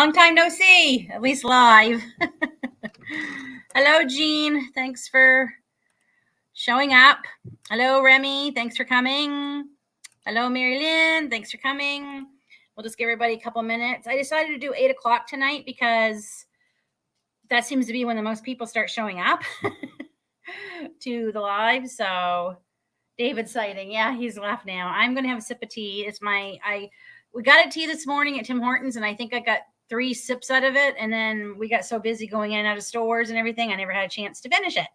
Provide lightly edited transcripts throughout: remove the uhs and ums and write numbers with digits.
Long time no see, at least live. Hello, Jean. Thanks for showing up. Hello, Remy. Thanks for coming. Hello, Mary Lynn. Thanks for coming. We'll just give everybody a couple minutes. I decided to do 8 o'clock tonight because that seems to be when the most people start showing up to the live. So David sighting. Yeah, he's left now. I'm going to have a sip of tea. We got a tea this morning at Tim Hortons, and I think I got 3 sips out of it. And then we got so busy going in and out of stores and everything, I never had a chance to finish it.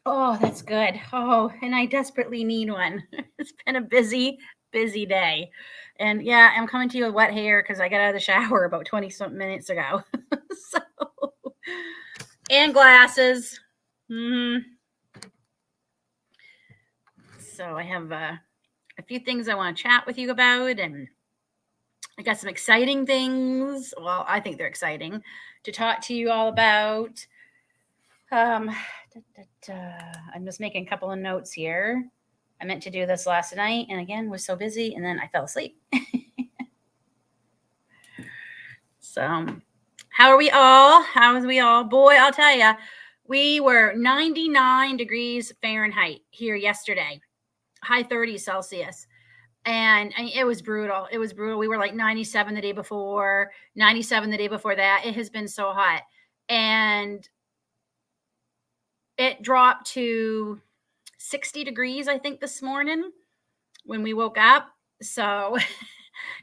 Oh, that's good. Oh, and I desperately need one. It's been a busy day. And yeah, I'm coming to you with wet hair because I got out of the shower about 20 something minutes ago. And glasses. So I have a few things I want to chat with you about, and I got some exciting things. Well, I think they're exciting to talk to you all about. I'm just making a couple of notes here. I meant to do this last night, and again, was so busy, and then I fell asleep. So, how are we all? Boy, I'll tell you, we were 99 degrees Fahrenheit here yesterday, high 30s Celsius. And it was brutal. We were like 97 the day before, 97 the day before that. It has been so hot. And it dropped to 60 degrees, I think, this morning when we woke up. So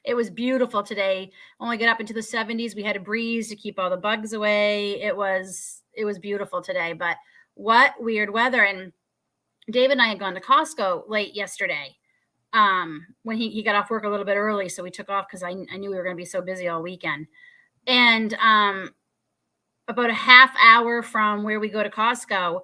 it was beautiful today. Only got up into the 70s. We had a breeze to keep all the bugs away. It was beautiful today. But what weird weather. And David and I had gone to Costco late yesterday. When he got off work a little bit early, so we took off because I knew we were going to be so busy all weekend. And about a half hour from where we go to Costco,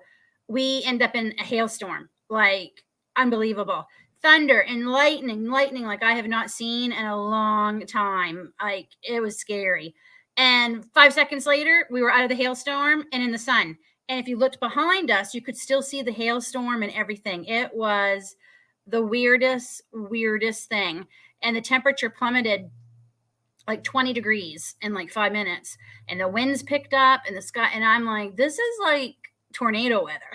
we end up in a hailstorm, like unbelievable. Thunder and lightning like I have not seen in a long time. Like, it was scary. And 5 seconds later, we were out of the hailstorm and in the sun. And if you looked behind us, you could still see the hailstorm and everything. It was the weirdest thing. And the temperature plummeted like 20 degrees in like 5 minutes, and the winds picked up and the sky, and I'm like, this is like tornado weather.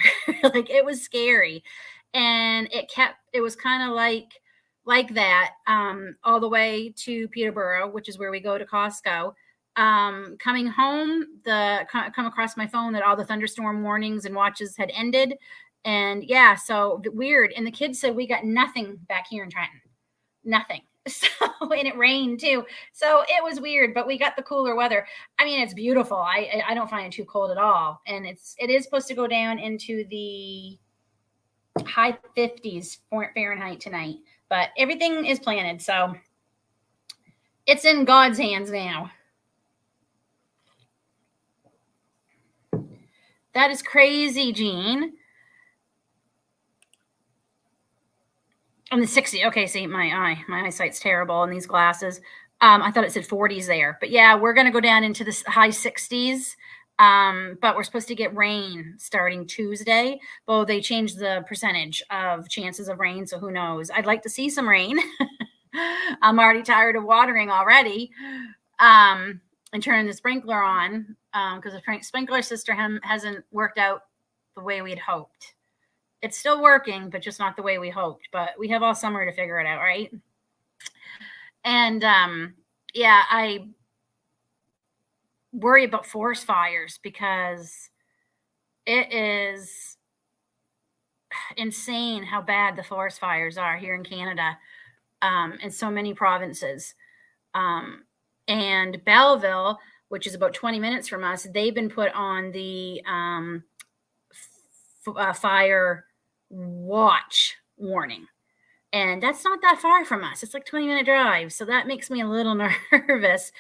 Like, it was scary. And it was kind of like that all the way to Peterborough, which is where we go to Costco. Coming home, come across my phone that all the thunderstorm warnings and watches had ended. And yeah, so weird. And the kids said we got nothing back here in Trenton. Nothing. So, and it rained too. So it was weird, but we got the cooler weather. I mean, it's beautiful. I don't find it too cold at all. And it is supposed to go down into the high 50s Fahrenheit tonight, but everything is planted. So it's in God's hands now. That is crazy, Jean. On the 60. Okay, see, my eyesight's terrible in these glasses. I thought it said 40s there. But yeah, we're going to go down into the high 60s. But we're supposed to get rain starting Tuesday. Well, they changed the percentage of chances of rain, so who knows? I'd like to see some rain. I'm already tired of watering already. And turning the sprinkler on because the sprinkler system hasn't worked out the way we'd hoped. It's still working, but just not the way we hoped. But we have all summer to figure it out, right? And yeah, I worry about forest fires because it is insane how bad the forest fires are here in Canada, in so many provinces. And Belleville, which is about 20 minutes from us, they've been put on the fire watch warning. And that's not that far from us. It's like 20-minute drive. So that makes me a little nervous.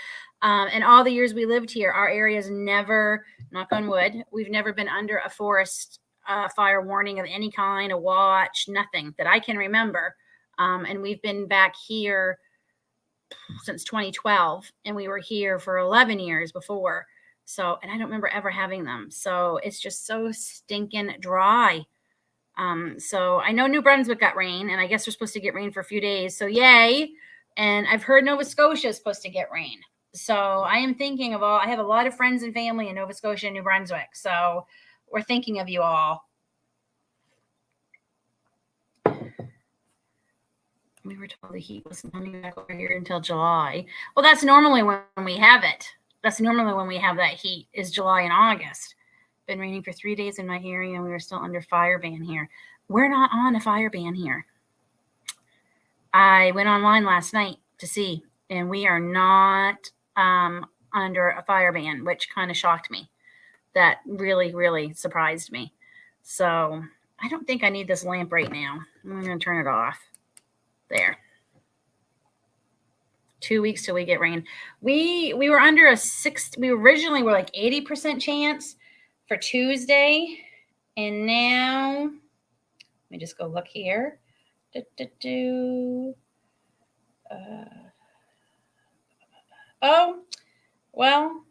And all the years we lived here, our area's never, knock on wood, we've never been under a forest fire warning of any kind, a watch, nothing that I can remember. And we've been back here since 2012, and we were here for 11 years before. So, and I don't remember ever having them. So it's just so stinking dry. So I know New Brunswick got rain, and I guess we're supposed to get rain for a few days. So yay. And I've heard Nova Scotia is supposed to get rain. So I am thinking of I have a lot of friends and family in Nova Scotia and New Brunswick. So we're thinking of you all. We were told the heat wasn't coming back over here until July. Well, that's normally when we have it. That's normally when we have that heat, is July and August. Been raining for 3 days in my area, and we are still under fire ban here. We're not on a fire ban here. I went online last night to see, and we are not under a fire ban, which kind of shocked me. That really, really surprised me. So I don't think I need this lamp right now. I'm going to turn it off. There. 2 weeks till we get rain. We were under a 6. We originally were like 80% chance for Tuesday, and now let me just go look here. Oh, well,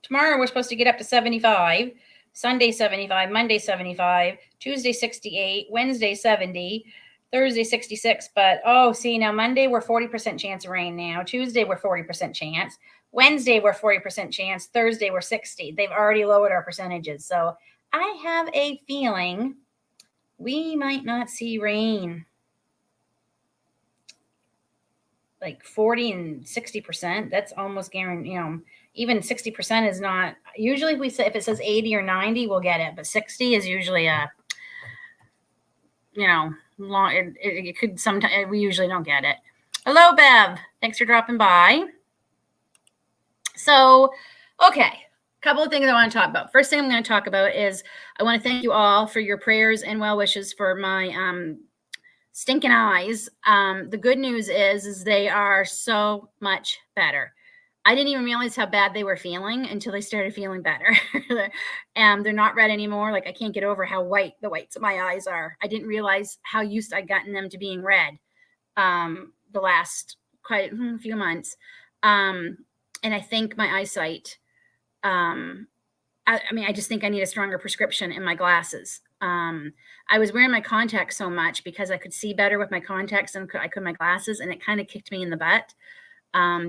tomorrow we're supposed to get up to 75. Sunday 75, Monday 75, Tuesday 68, Wednesday 70. Thursday 66, but see, now Monday we're 40% chance of rain now. Tuesday we're 40% chance. Wednesday we're 40% chance. Thursday we're 60. They've already lowered our percentages. So I have a feeling we might not see rain. Like 40 and 60%. That's almost guaranteed. Even 60% is not. Usually if it says 80 or 90, we'll get it. But 60 is usually a, long. It could sometimes. We usually don't get it. Hello, Bev. Thanks for dropping by. So, okay, a couple of things I want to talk about. First thing I'm going to talk about is I want to thank you all for your prayers and well wishes for my stinking eyes. The good news is they are so much better. I didn't even realize how bad they were feeling until they started feeling better. And they're not red anymore. Like, I can't get over how white the whites of my eyes are. I didn't realize how used I'd gotten them to being red the last quite a few months. And I think my eyesight, I just think I need a stronger prescription in my glasses. I was wearing my contacts so much because I could see better with my contacts than I could my glasses, and it kind of kicked me in the butt.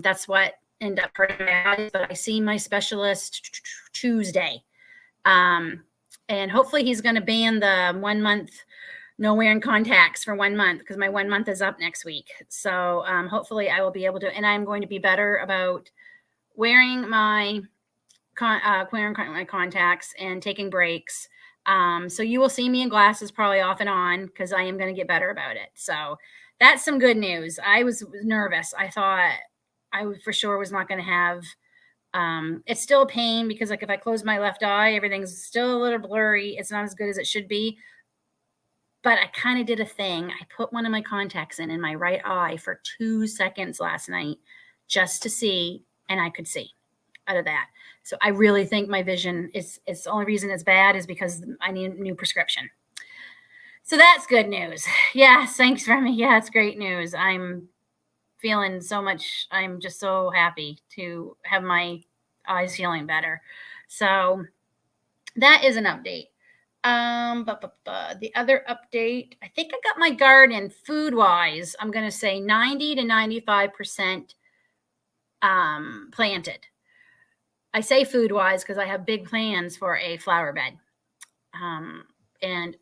That's what ended up hurting my eyes, but I see my specialist Tuesday. And hopefully he's going to ban the 1 month no wearing contacts for 1 month, because my 1 month is up next week. So hopefully I will be able to, and I'm going to be better about wearing my contacts and taking breaks. So you will see me in glasses probably off and on, because I am going to get better about it. So that's some good news. I was nervous. I thought I for sure was not going to have, it's still a pain, because like if I close my left eye, everything's still a little blurry. It's not as good as it should be. But I kind of did a thing. I put one of my contacts in my right eye for 2 seconds last night just to see, and I could see out of that. So I really think my vision it's the only reason it's bad is because I need a new prescription. So that's good news. Yes, thanks, Remy. Yeah, it's great news. I'm feeling so much. I'm just so happy to have my eyes feeling better. So that is an update. The other update, I think I got my garden food-wise, I'm going to say 90 to 95% planted. I say food-wise because I have big plans for a flower bed. And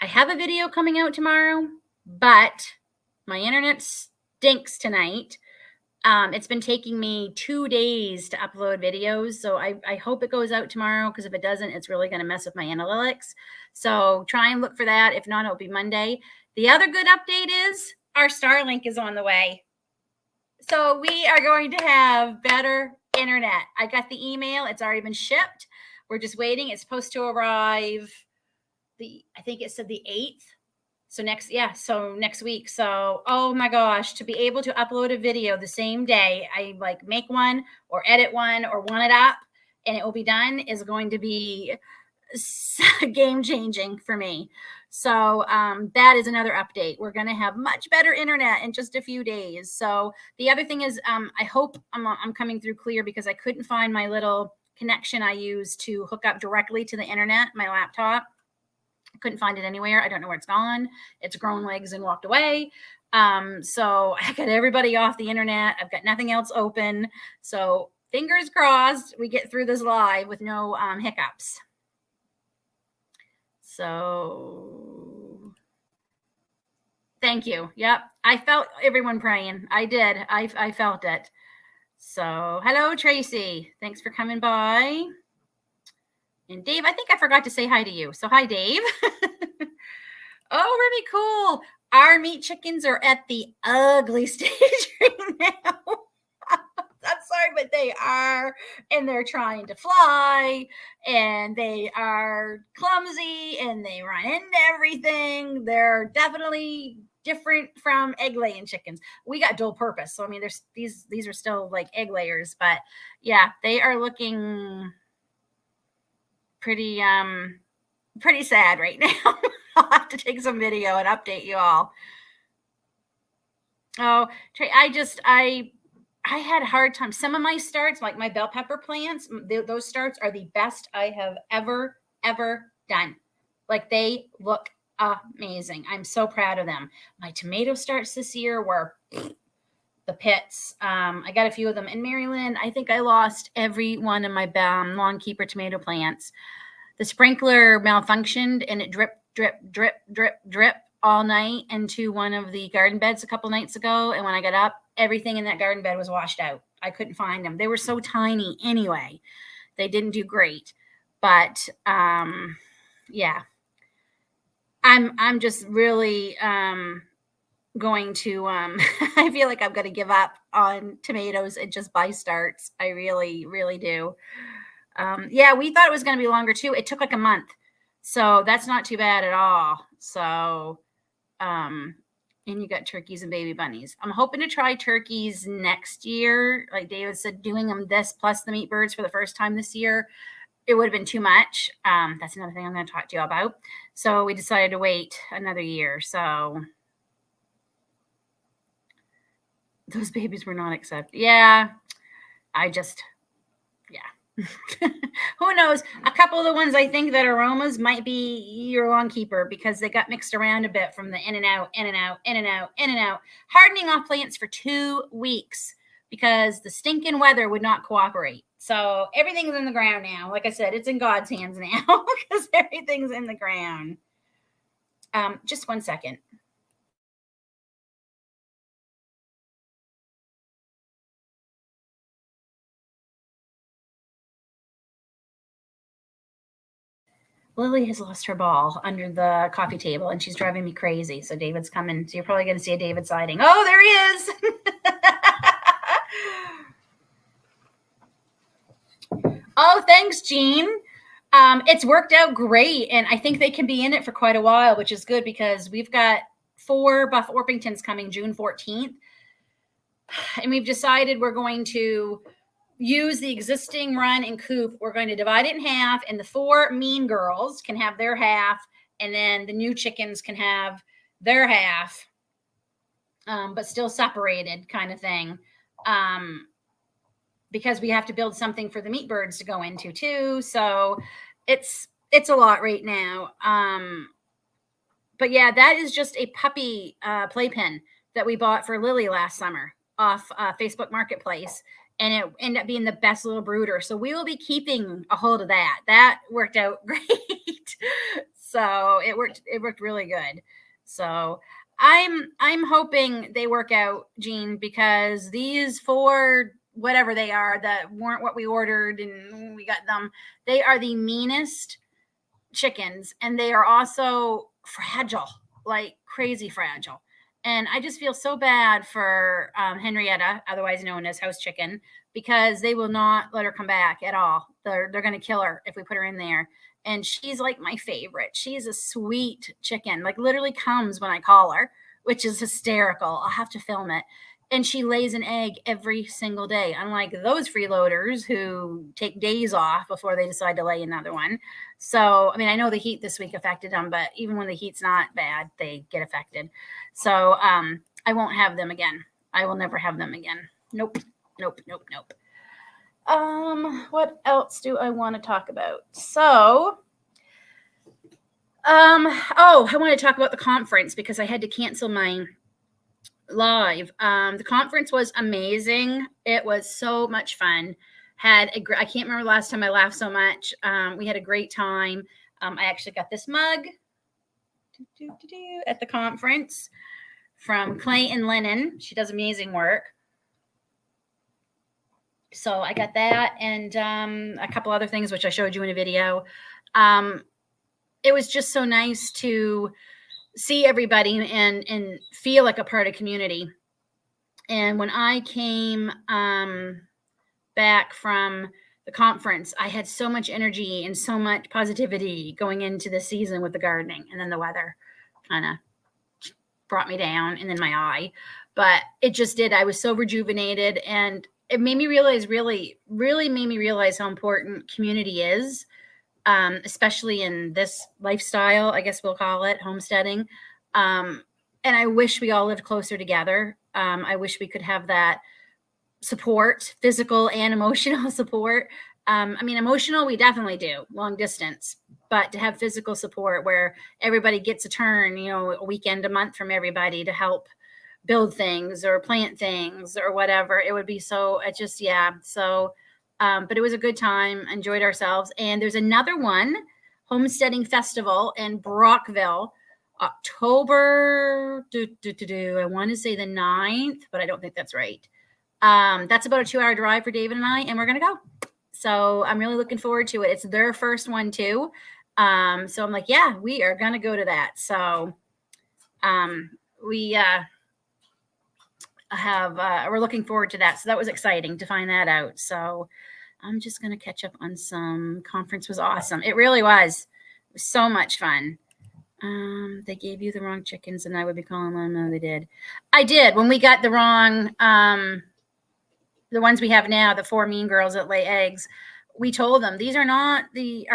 I have a video coming out tomorrow, but my internet stinks tonight. It's been taking me 2 days to upload videos. So I hope it goes out tomorrow, because if it doesn't, it's really going to mess with my analytics. So try and look for that. If not, it'll be Monday. The other good update is our Starlink is on the way. So we are going to have better internet. I got the email. It's already been shipped. We're just waiting. It's supposed to arrive I think it said the 8th. So next week. So, oh my gosh, to be able to upload a video the same day, I like make one or edit one or one it up and it will be done, is going to be game changing for me. So that is another update. We're going to have much better internet in just a few days. So the other thing is, I hope I'm coming through clear, because I couldn't find my little connection I use to hook up directly to the internet, my laptop. I couldn't find it anywhere. I don't know where it's gone. It's grown legs and walked away. So I got everybody off the internet. I've got nothing else open. So fingers crossed we get through this live with no hiccups. So thank you. Yep. I felt everyone praying. I did. I felt it. So hello, Tracy. Thanks for coming by. And Dave, I think I forgot to say hi to you. So hi, Dave. Oh, really cool. Our meat chickens are at the ugly stage right now. I'm sorry, but they are, and they're trying to fly, and they are clumsy, and they run into everything. They're definitely different from egg laying chickens. We got dual purpose, so I mean, there's these are still like egg layers, but yeah, they are looking pretty sad right now. I'll have to take some video and update you all. Oh, I had a hard time. Some of my starts, like my bell pepper plants, those starts are the best I have ever done. Like they look amazing. I'm so proud of them. My tomato starts this year were the pits. I got a few of them in Maryland. I think I lost every one of my lawn keeper tomato plants. The sprinkler malfunctioned and it drip, drip, drip, drip, drip all night into one of the garden beds a couple nights ago. And when I got up, everything in that garden bed was washed out. I couldn't find them. They were so tiny anyway. They didn't do great. But yeah, I'm just really going to I feel like I'm going to give up on tomatoes and just buy starts. I really, really do. Yeah, we thought it was going to be longer too. It took like a month. So that's not too bad at all. So, and you got turkeys and baby bunnies. I'm hoping to try turkeys next year. Like David said, doing them this plus the meat birds for the first time this year, it would have been too much. That's another thing I'm going to talk to you about. So we decided to wait another year. So those babies were not accepted. Yeah, yeah. Who knows? A couple of the ones I think that aromas might be your lawn keeper because they got mixed around a bit from the in and out, in and out, in and out, in and out. Hardening off plants for 2 weeks because the stinking weather would not cooperate. So everything's in the ground now. Like I said, it's in God's hands now because everything's in the ground. Just 1 second. Lily has lost her ball under the coffee table and she's driving me crazy. So David's coming. So you're probably going to see a David sighting. Oh, there he is. Oh, thanks, Jean. It's worked out great. And I think they can be in it for quite a while, which is good because we've got 4 Buff Orpingtons coming June 14th. And we've decided we're going to use the existing run and coop. We're going to divide it in half, and the 4 mean girls can have their half, and then the new chickens can have their half, but still separated kind of thing. Because we have to build something for the meat birds to go into too. So it's a lot right now. But yeah, that is just a puppy playpen that we bought for Lily last summer off Facebook Marketplace. And it ended up being the best little brooder. So we will be keeping a hold of that. That worked out great. So it worked really good. So I'm hoping they work out, Jean, because these 4 whatever they are that weren't what we ordered and we got them, they are the meanest chickens, and they are also fragile, like crazy fragile. And I just feel so bad for Henrietta, otherwise known as House Chicken, because they will not let her come back at all. They're going to kill her if we put her in there. And she's like my favorite. She's a sweet chicken, like literally comes when I call her, which is hysterical. I'll have to film it. And she lays an egg every single day, unlike those freeloaders who take days off before they decide to lay another one. So, I mean, I know the heat this week affected them, but even when the heat's not bad, they get affected. So I won't have them again. I will never have them again. Nope. What else do I want to talk about? So, I want to talk about the conference because I had to cancel my live. The conference was amazing. It was so much fun. I can't remember the last time I laughed so much. We had a great time. I actually got this mug at the conference from Clay and Linen. She does amazing work. So I got that and a couple other things, which I showed you in a video. It was just so nice to see everybody and feel like a part of community. And when I came back from the conference, I had so much energy and so much positivity going into the season with the gardening, and then the weather kind of brought me down, and then my eye, but it just did. I was so rejuvenated, and it made me realize, really made me realize how important community is, especially in this lifestyle, I guess we'll call it, homesteading. And I wish we all lived closer together. I wish we could have that support, physical and emotional support. I mean, emotional, we definitely do, long distance, but to have physical support where everybody gets a turn, a weekend a month from everybody to help build things or plant things or whatever, it would be so, but it was a good time, enjoyed ourselves. And there's another one, Homesteading Festival in Brockville, October, I want to say the 9th, but I don't think that's right. That's about a 2-hour drive for David and I, and we're going to go. So I'm really looking forward to it. It's their first one too. So I'm like, yeah, we are going to go to that. So we're looking forward to that. So that was exciting to find that out. So I'm just going to catch up on some. Conference was awesome. It really was. It was so much fun. They gave you the wrong chickens and I would be calling them. No, they did. I did. When we got the wrong, the ones we have now, the 4 mean girls that lay eggs, we told them these are not the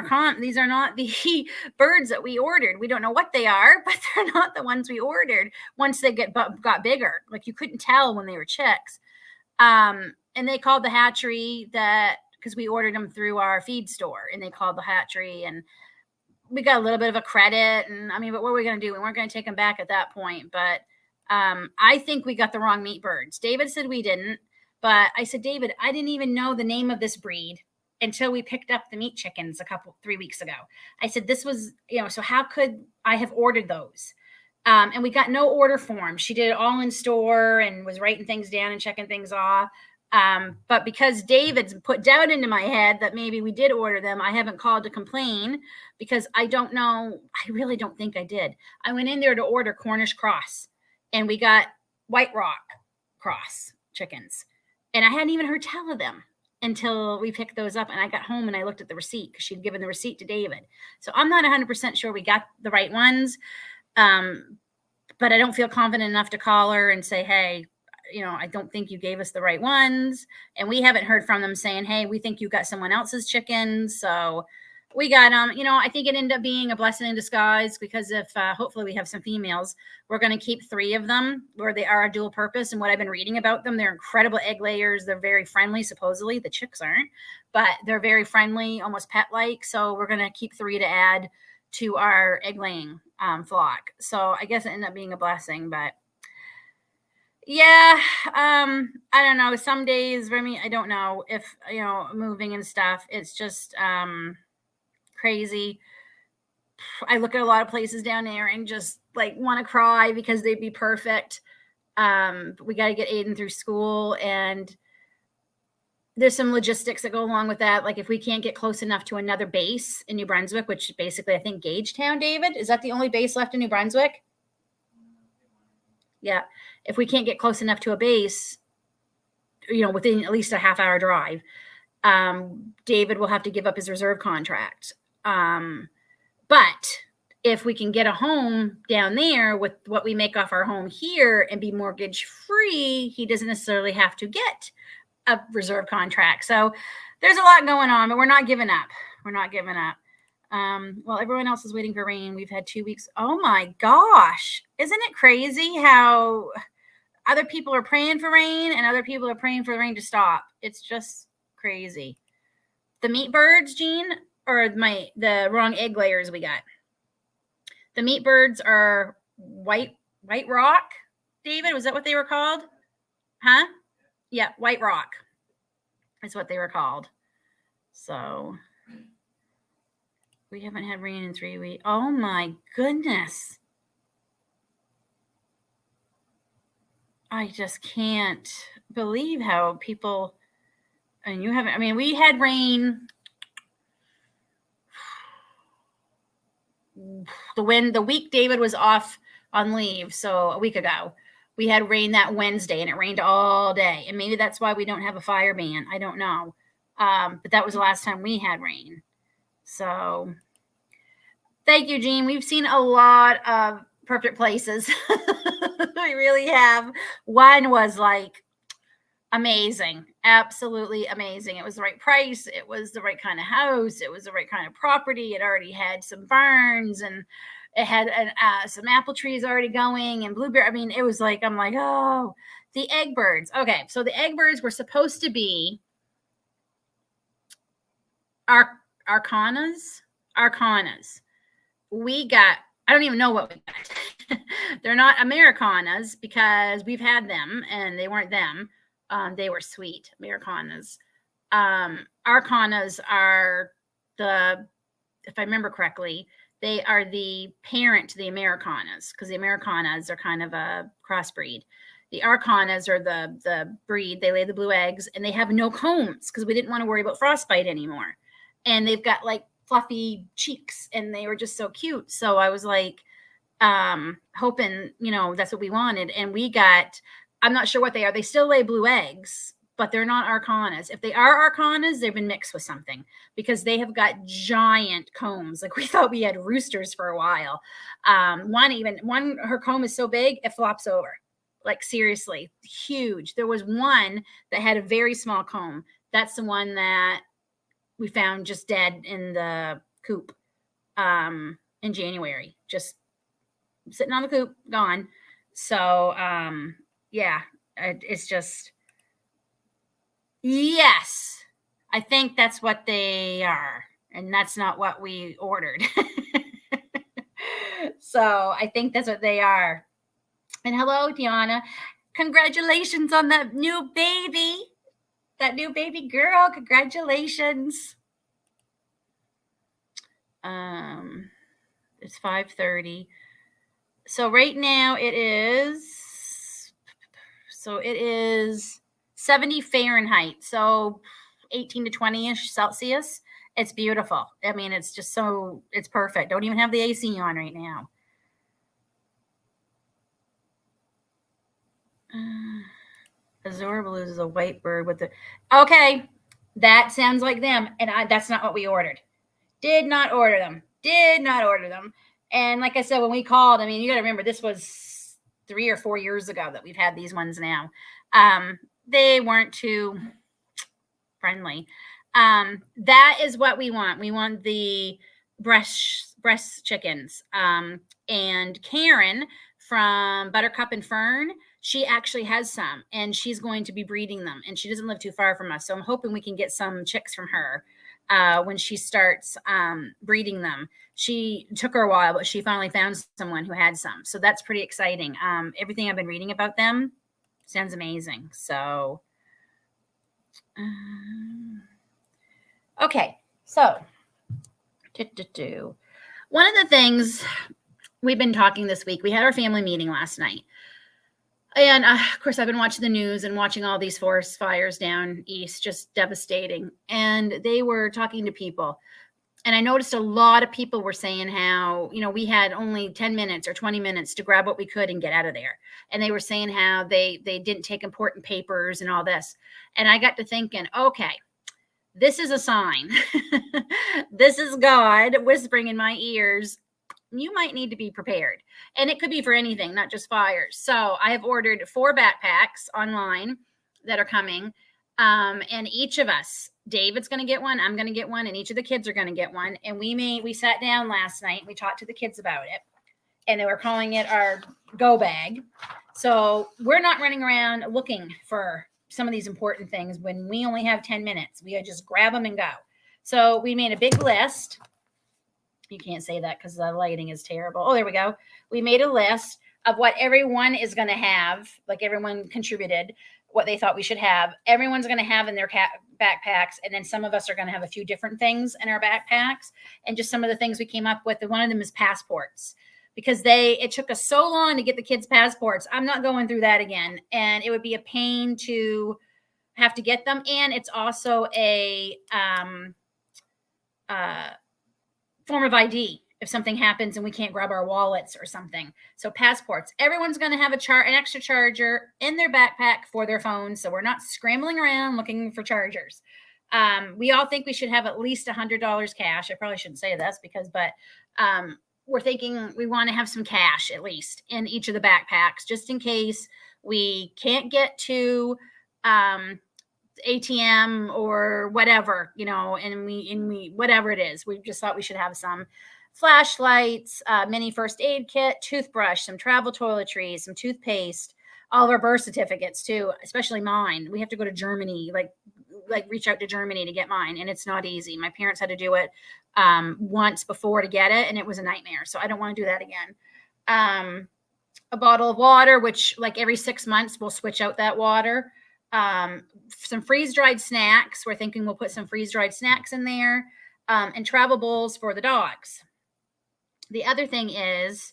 birds that we ordered. We don't know what they are, but they're not the ones we ordered. Once they got bigger, like you couldn't tell when they were chicks. And they called the hatchery because we ordered them through our feed store, and they called the hatchery, and we got a little bit of a credit. And I mean, but what were we going to do? We weren't going to take them back at that point. But I think we got the wrong meat birds. David said we didn't. But I said, David, I didn't even know the name of this breed until we picked up the meat chickens 3 weeks ago. I said, this was, so how could I have ordered those? And we got no order form. She did it all in store and was writing things down and checking things off. But because David's put doubt into my head that maybe we did order them, I haven't called to complain because I don't know. I really don't think I did. I went in there to order Cornish cross, and we got White Rock cross chickens. And I hadn't even heard tell of them until we picked those up. And I got home and I looked at the receipt because she'd given the receipt to David. So I'm not 100% sure we got the right ones. But I don't feel confident enough to call her and say, hey, I don't think you gave us the right ones. And we haven't heard from them saying, hey, we think you got someone else's chickens. So we got them. I think it ended up being a blessing in disguise because if hopefully we have some females, we're going to keep 3 of them where they are a dual purpose. And what I've been reading about them, they're incredible egg layers. They're very friendly. Supposedly the chicks aren't, but they're very friendly, almost pet-like. So we're going to keep 3 to add to our egg laying flock. So I guess it ended up being a blessing, but yeah, I don't know. Some days for me, I don't know if, moving and stuff, it's just, crazy. I look at a lot of places down there and just like want to cry because they'd be perfect. But we got to get Aiden through school, and there's some logistics that go along with that. Like if we can't get close enough to another base in New Brunswick, which basically I think Gagetown, David, is that the only base left in New Brunswick? Yeah. If we can't get close enough to a base, within at least a half-hour drive, David will have to give up his reserve contract. But if we can get a home down there with what we make off our home here and be mortgage free, he doesn't necessarily have to get a reserve contract. So there's a lot going on, but we're not giving up. Well, everyone else is waiting for rain. We've had 2 weeks. Oh my gosh. Isn't it crazy how other people are praying for rain and other people are praying for the rain to stop? It's just crazy. The meat birds, Jean, or the wrong egg layers we got. The meat birds are white rock David? Was that what they were called? Huh? Yeah, White Rock is what they were called. So we haven't had rain in 3 weeks. Oh my goodness. I just can't believe how people, and you haven't, I mean, we had rain the week David was off on leave, so a week ago. We had rain that Wednesday, and it rained all day. And maybe that's why we don't have a fire ban. I don't know. But that was the last time we had rain. So thank you, Jean. We've seen a lot of perfect places. We really have. One was like amazing, absolutely amazing. It was the right price. It was the right kind of house. It was the right kind of property. It already had some barns, and it had some apple trees already going, and blueberry. I mean, it was like, I'm like, oh, the egg birds. Okay, so the egg birds were supposed to be arcanas. We got, I don't even know what we got. They're not Americanas because we've had them and they weren't them. They were sweet Americanas. Arcanas are if I remember correctly, they are the parent to the Americanas, because the Americanas are kind of a crossbreed. The Arcanas are the breed. They lay the blue eggs, and they have no combs because we didn't want to worry about frostbite anymore. And they've got like fluffy cheeks, and they were just so cute. So I was like, hoping, that's what we wanted. And we got, I'm not sure what they are. They still lay blue eggs, but they're not Arcanas. If they are Arcanas, they've been mixed with something, because they have got giant combs. Like, we thought we had roosters for a while. One, her comb is so big, it flops over. Like, seriously, huge. There was one that had a very small comb. That's the one that we found just dead in the coop in January, just sitting on the coop, gone. So, yeah, it's just, yes, I think that's what they are. And that's not what we ordered. So I think that's what they are. And hello, Tiana. Congratulations on that new baby. That new baby girl. Congratulations. It's 5:30. So right now it is 70 Fahrenheit. So 18 to 20-ish Celsius. It's beautiful. I mean, it's just it's perfect. Don't even have the AC on right now. Azure Blues is a white bird with okay, that sounds like them. And that's not what we ordered. Did not order them. And like I said, when we called, I mean, you got to remember, this was 3 or 4 years ago that we've had these ones now. They weren't too friendly. That is what we want. We want the breast chickens. And Karen from Buttercup and Fern, she actually has some, and she's going to be breeding them, and she doesn't live too far from us. So I'm hoping we can get some chicks from her when she starts breeding them. She took her a while, but she finally found someone who had some. So that's pretty exciting. Everything I've been reading about them sounds amazing. So, okay. So, one of the things we've been talking this week, we had our family meeting last night. And of course, I've been watching the news and watching all these forest fires down east, just devastating. And they were talking to people. And I noticed a lot of people were saying how, we had only 10 minutes or 20 minutes to grab what we could and get out of there. And they were saying how they didn't take important papers and all this. And I got to thinking, okay, this is a sign. This is God whispering in my ears. You might need to be prepared. And it could be for anything, not just fires. So I have ordered 4 backpacks online that are coming. And each of us, David's going to get one, I'm going to get one, and each of the kids are going to get one. And we sat down last night, we talked to the kids about it, and they were calling it our go bag. So we're not running around looking for some of these important things when we only have 10 minutes. We just grab them and go. So we made a big list. You can't say that because the lighting is terrible. Oh, there we go. We made a list of what everyone is going to have. Like everyone contributed what they thought we should have. Everyone's going to have in their backpacks. And then some of us are going to have a few different things in our backpacks. And just some of the things we came up with. And one of them is passports, because it took us so long to get the kids' passports. I'm not going through that again. And it would be a pain to have to get them. And it's also a form of ID if something happens and we can't grab our wallets or something. So passports. Everyone's going to have an extra charger in their backpack for their phone, so we're not scrambling around looking for chargers. We all think we should have at least $100 cash. I probably shouldn't say this but we're thinking we want to have some cash at least in each of the backpacks, just in case we can't get to ATM or whatever, and we whatever it is, we just thought we should have some flashlights, mini first aid kit, toothbrush, some travel toiletries, some toothpaste, all of our birth certificates too, especially mine. We have to go to Germany, like reach out to Germany to get mine, and it's not easy. My parents had to do it once before to get it, and it was a nightmare. So I don't want to do that again. A bottle of water, which like every 6 months we'll switch out that water. Some freeze-dried snacks. We're thinking we'll put some freeze-dried snacks in there, and travel bowls for the dogs. The other thing is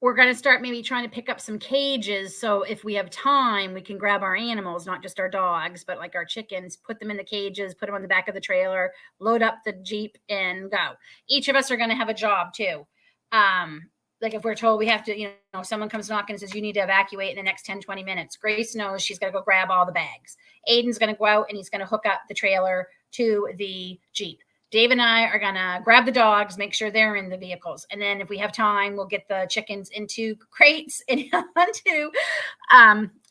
we're going to start maybe trying to pick up some cages. So if we have time, we can grab our animals, not just our dogs, but like our chickens, put them in the cages, put them on the back of the trailer, load up the Jeep and go. Each of us are going to have a job too. Like if we're told we have to, someone comes knocking and says, you need to evacuate in the next 10, 20 minutes. Grace knows she's going to go grab all the bags. Aiden's going to go out and he's going to hook up the trailer to the Jeep. Dave and I are going to grab the dogs, make sure they're in the vehicles. And then if we have time, we'll get the chickens into crates and onto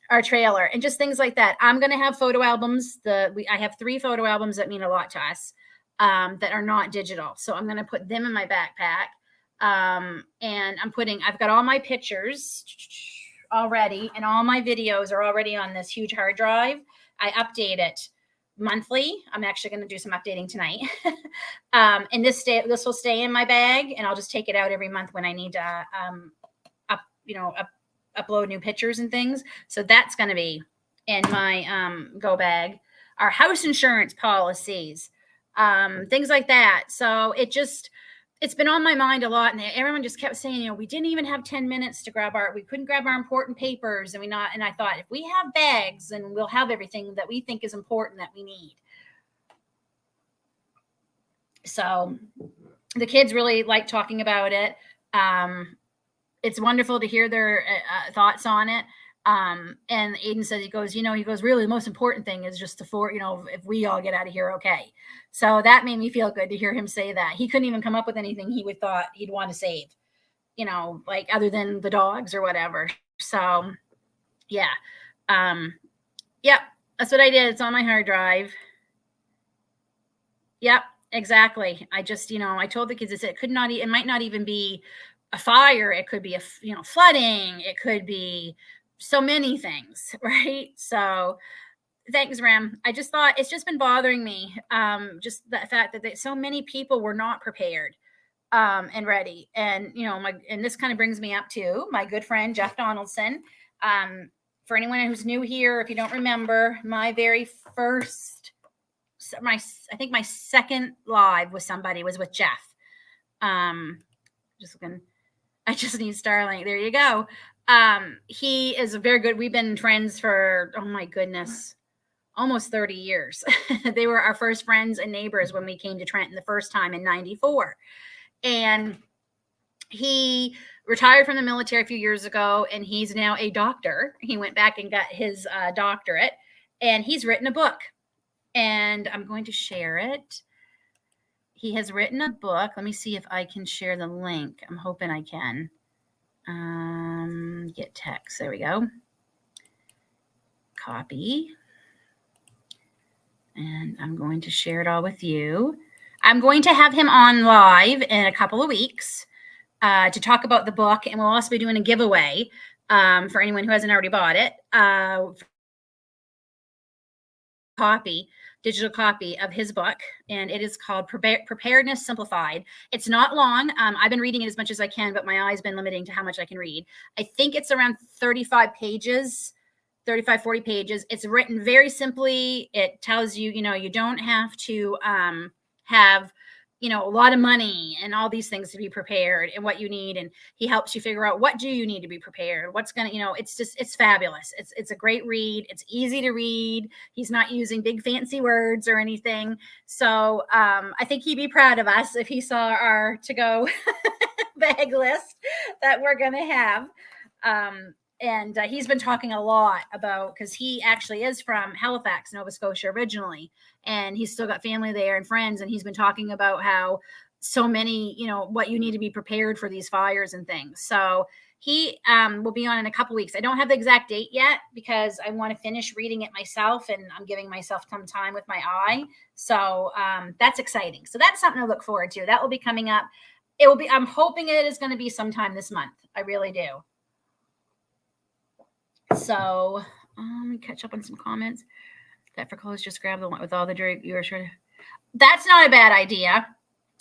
our trailer and just things like that. I'm going to have photo albums. I have 3 photo albums that mean a lot to us that are not digital. So I'm going to put them in my backpack. And I've got all my pictures already and all my videos are already on this huge hard drive. I update it monthly. I'm actually going to do some updating tonight. And this will stay in my bag and I'll just take it out every month when I need to, upload new pictures and things. So that's going to be in my, go bag. Our house insurance policies, things like that. So it's been on my mind a lot. And everyone just kept saying, we didn't even have 10 minutes to we couldn't grab our important papers. And I thought if we have bags, then we'll have everything that we think is important that we need. So the kids really like talking about it. It's wonderful to hear their thoughts on it. And Aiden says, he goes, really the most important thing is just if we all get out of here, okay. So that made me feel good to hear him say that. He couldn't even come up with anything thought he'd want to save, like other than the dogs or whatever. So yeah. Yep. That's what I did. It's on my hard drive. Yep, exactly. I just, I told the kids, I said, it might not even be a fire. It could be flooding. It could be so many things, right? So thanks, Ram. I just thought it's just been bothering me. Just the fact that so many people were not prepared and ready. And, and this kind of brings me up to my good friend, Jeff Donaldson. For anyone who's new here, if you don't remember, my very first, I think my second live with somebody was with Jeff. I just need Starlink. There you go. He is very good. We've been friends for, oh my goodness, almost 30 years. They were our first friends and neighbors when we came to Trenton the first time in 94. And he retired from the military a few years ago, and he's now a doctor. He went back and got his doctorate, and he's written a book. And I'm going to share it. He has written a book. Let me see if I can share the link. I'm hoping I can. Get text. There we go. Copy. And I'm going to share it all with you. I'm going to have him on live in a couple of weeks to talk about the book. And we'll also be doing a giveaway for anyone who hasn't already bought it. Copy. digital copy of his book, and it is called Preparedness Simplified. It's not long. I've been reading it as much as I can, but my eye's been limiting to how much I can read. I think it's around 35 pages, 35, 40 pages. It's written very simply. It tells you, you don't have to have a lot of money and all these things to be prepared and what you need. And he helps you figure out, what do you need to be prepared? What's going to, it's fabulous. It's a great read. It's easy to read. He's not using big fancy words or anything. So I think he'd be proud of us if he saw our to-go bag list that we're going to have. And he's been talking a lot about, because he actually is from Halifax, Nova Scotia originally, and he's still got family there and friends. And he's been talking about how so many, what you need to be prepared for these fires and things. So he will be on in a couple weeks. I don't have the exact date yet because I want to finish reading it myself, and I'm giving myself some time with my eye. So that's exciting. So that's something to look forward to. That will be coming up. It will be, I'm hoping it is going to be sometime this month. I really do. So let me catch up on some comments. That for clothes, just grab the one with all the dirty. You were sure. That's not a bad idea,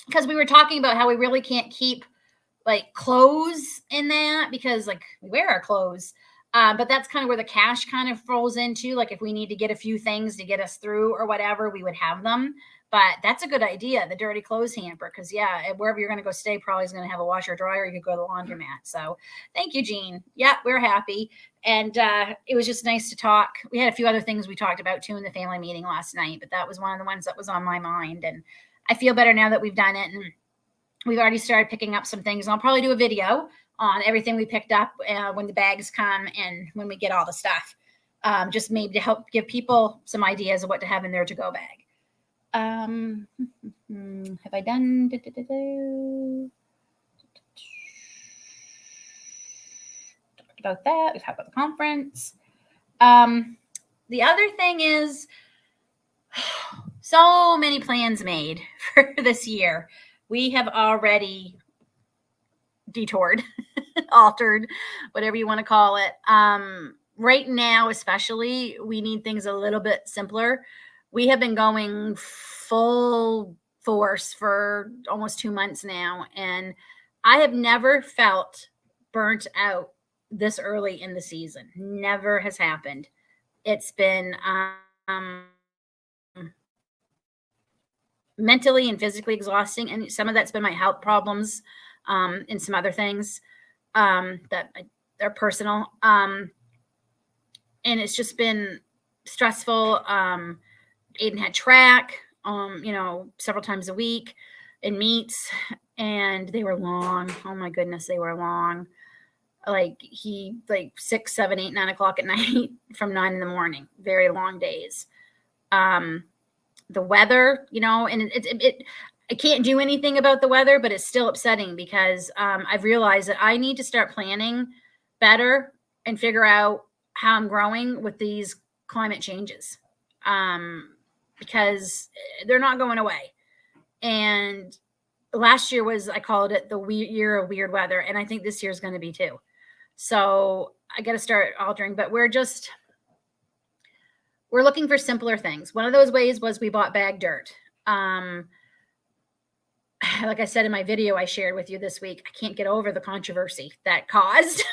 because we were talking about how we really can't keep like clothes in that, because like we wear our clothes. But that's kind of where the cash kind of rolls into. Like if we need to get a few things to get us through or whatever, we would have them. But that's a good idea, the dirty clothes hamper, because wherever you're going to go stay probably is going to have a washer or dryer. You could go to the laundromat. So thank you, Jean. Yeah, we're happy. And it was just nice to talk. We had a few other things we talked about too in the family meeting last night, but that was one of the ones that was on my mind. And I feel better now that we've done it, and we've already started picking up some things. And I'll probably do a video on everything we picked up when the bags come and when we get all the stuff, just maybe to help give people some ideas of what to have in their to-go bag. Have I done? Talked about that. We talked about the conference. The other thing is, so many plans made for this year. We have already detoured, altered, whatever you want to call it. Right now, especially, we need things a little bit simpler. We have been going full force for almost 2 months now, and I have never felt burnt out this early in the season. Never has happened. It's been mentally and physically exhausting, and some of that's been my health problems and some other things that are personal. And it's just been stressful. Aiden had track, several times a week in meets, and they were long. Oh my goodness, they were long. Like 6, 7, 8, 9 o'clock at night from 9 in the morning. Very long days. The weather, and I can't do anything about the weather, but it's still upsetting because I've realized that I need to start planning better and figure out how I'm growing with these climate changes. Because they're not going away. And last year I called it the year of weird weather. And I think this year is going to be too. So I got to start altering, but we're looking for simpler things. One of those ways was we bought bag dirt. Like I said in my video I shared with you this week, I can't get over the controversy that caused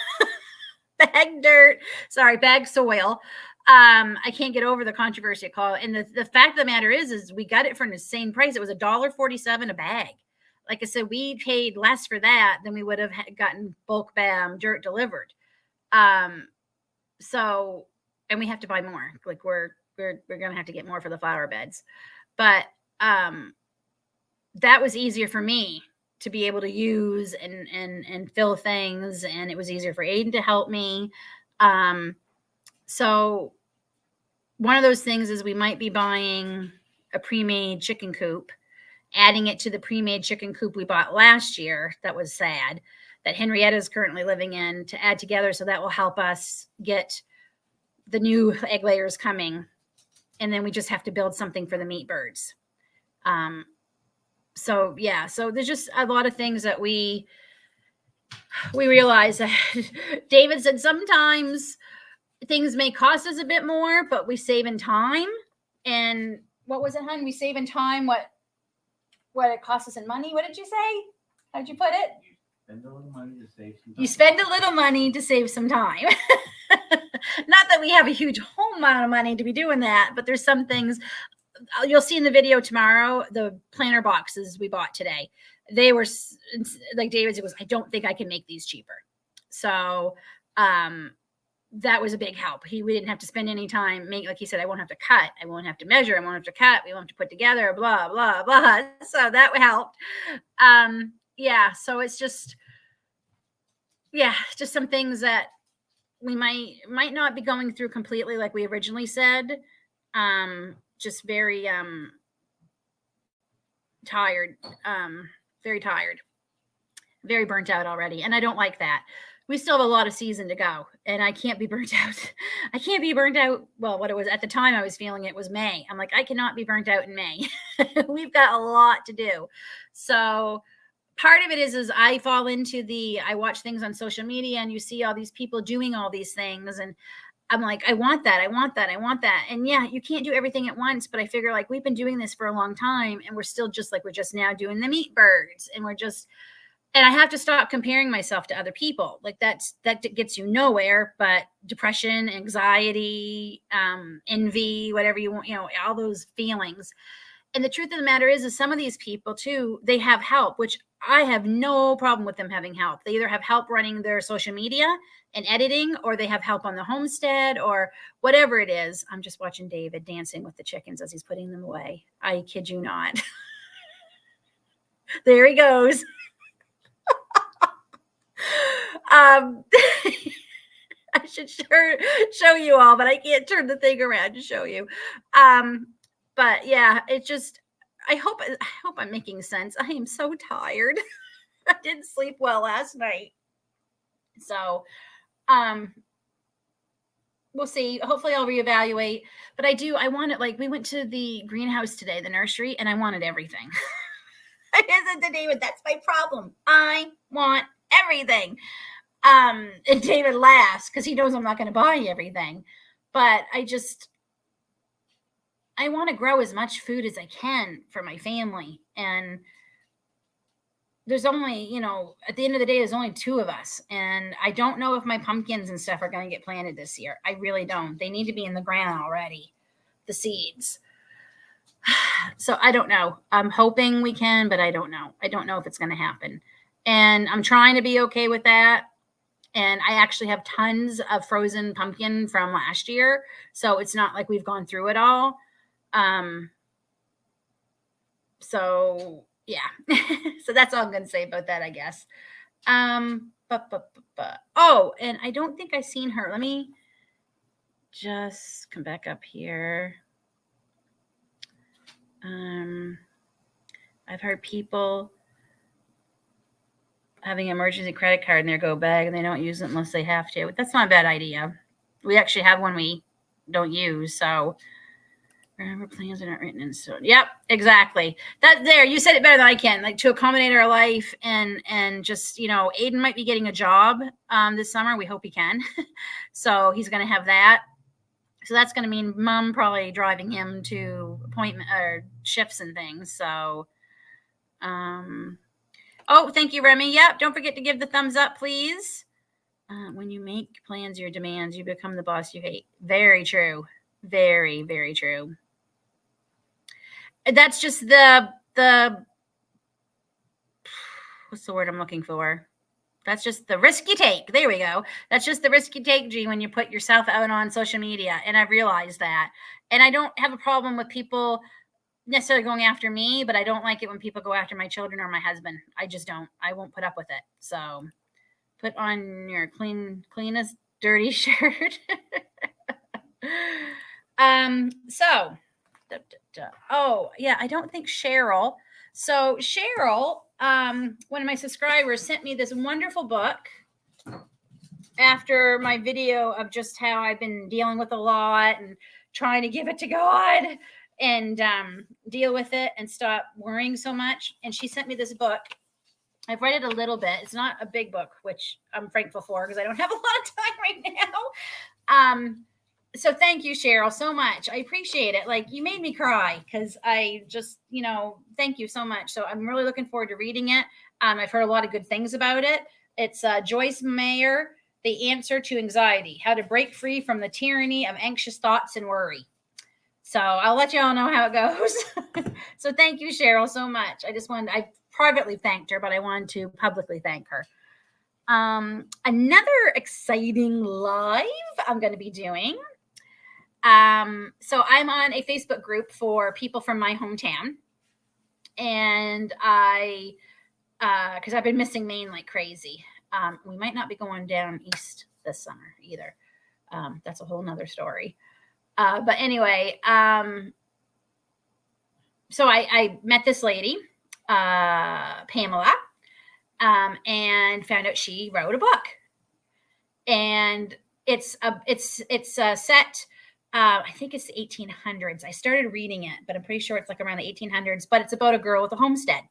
bag soil. I can't get over the controversy call. And the fact of the matter is we got it for an insane price. It was $1.47 a bag. Like I said, we paid less for that than we would have gotten bulk dirt delivered. So, and we have to buy more. Like we're going to have to get more for the flower beds. But that was easier for me to be able to use and fill things. And it was easier for Aiden to help me. So one of those things is we might be buying a pre-made chicken coop, adding it to the pre-made chicken coop we bought last year. That was sad, that Henrietta is currently living in, to add together. So that will help us get the new egg layers coming. And then we just have to build something for the meat birds. So there's just a lot of things that we realize that David said sometimes things may cost us a bit more, but we save in time. And what was it, hon? We save in time what it costs us in money. What did you say? How'd you put it? Spend a little money to save some time. You spend a little money to save some time. Not that we have a huge whole amount of money to be doing that, but there's some things you'll see in the video tomorrow. The planner boxes we bought today, they were like David's. It was, I don't think I can make these cheaper. So that was a big help. We didn't have to spend any time like he said, I won't have to cut, I won't have to measure, I won't have to cut, we won't have to put together, blah, blah, blah. So that helped. Yeah. So it's just some things that we might not be going through completely like we originally said. Just very tired, very tired, very burnt out already. And I don't like that. We still have a lot of season to go, and I can't be burnt out. I can't be burnt out. Well, what it was at the time I was feeling it was May. I'm like, I cannot be burnt out in May. We've got a lot to do. So part of it is I fall into I watch things on social media, and you see all these people doing all these things, and I'm like, I want that. I want that. I want that. And yeah, you can't do everything at once, but I figure like we've been doing this for a long time, and we're still just like, we're just now doing the meat birds, and and I have to stop comparing myself to other people. Like that gets you nowhere, but depression, anxiety, envy, whatever you want, all those feelings. And the truth of the matter is some of these people too, they have help, which I have no problem with them having help. They either have help running their social media and editing, or they have help on the homestead or whatever it is. I'm just watching David dancing with the chickens as he's putting them away. I kid you not. There he goes. I should show you all, but I can't turn the thing around to show you. But yeah, it just, I hope I'm making sense. I am so tired. I didn't sleep well last night. So, we'll see. Hopefully I'll reevaluate, but I want it. Like we went to the greenhouse today, the nursery, and I wanted everything. I said to David, that's my problem. I want everything. And David laughs because he knows I'm not going to buy everything, but I want to grow as much food as I can for my family. And there's only, at the end of the day, there's only 2 of us. And I don't know if my pumpkins and stuff are going to get planted this year. I really don't. They need to be in the ground already, the seeds. So I don't know. I'm hoping we can, but I don't know. I don't know if it's going to happen. And I'm trying to be okay with that. And I actually have tons of frozen pumpkin from last year. So it's not like we've gone through it all. So yeah. So that's all I'm going to say about that, I guess. Oh, and I don't think I've seen her. Let me just come back up here. I've heard people having an emergency credit card in their go bag and they don't use it unless they have to. That's not a bad idea. We actually have one we don't use. So remember, plans are not written in stone. Yep, exactly. That there, you said it better than I can. Like to accommodate our life and just, Aiden might be getting a job this summer. We hope he can. So he's going to have that. So that's going to mean Mom probably driving him to appointment or shifts and things. So, oh, thank you, Remy. Yep. Don't forget to give the thumbs up, please. When you make plans your demands, you become the boss you hate. Very true. Very, very true. That's just the what's the word I'm looking for? That's just the risk you take. There we go. That's just the risk you take, G, when you put yourself out on social media. And I've realized that. And I don't have a problem with people necessarily going after me, but I don't like it when people go after my children or my husband. I just don't. I won't put up with it. So put on your cleanest dirty shirt. Oh yeah, I don't think Cheryl. So Cheryl, one of my subscribers sent me this wonderful book after my video of just how I've been dealing with a lot and trying to give it to God and deal with it and stop worrying so much. And she sent me this book. I've read it a little bit. It's not a big book, which I'm thankful for because I don't have a lot of time right now. So thank you, Cheryl, so much. I appreciate it. Like, you made me cry because I just, thank you so much. So I'm really looking forward to reading it. I've heard a lot of good things about it. It's Joyce Mayer, The Answer to Anxiety: How to Break Free from the Tyranny of Anxious Thoughts and Worry. So I'll let you all know how it goes. So thank you, Cheryl, so much. I privately thanked her, but I wanted to publicly thank her. Another exciting live I'm going to be doing. So I'm on a Facebook group for people from my hometown, and because I've been missing Maine like crazy. We might not be going down east this summer either. That's a whole nother story. But anyway, so I met this lady, Pamela, and found out she wrote a book, and it's set. I think it's the 1800s. I started reading it, but I'm pretty sure it's like around the 1800s. But it's about a girl with a homestead,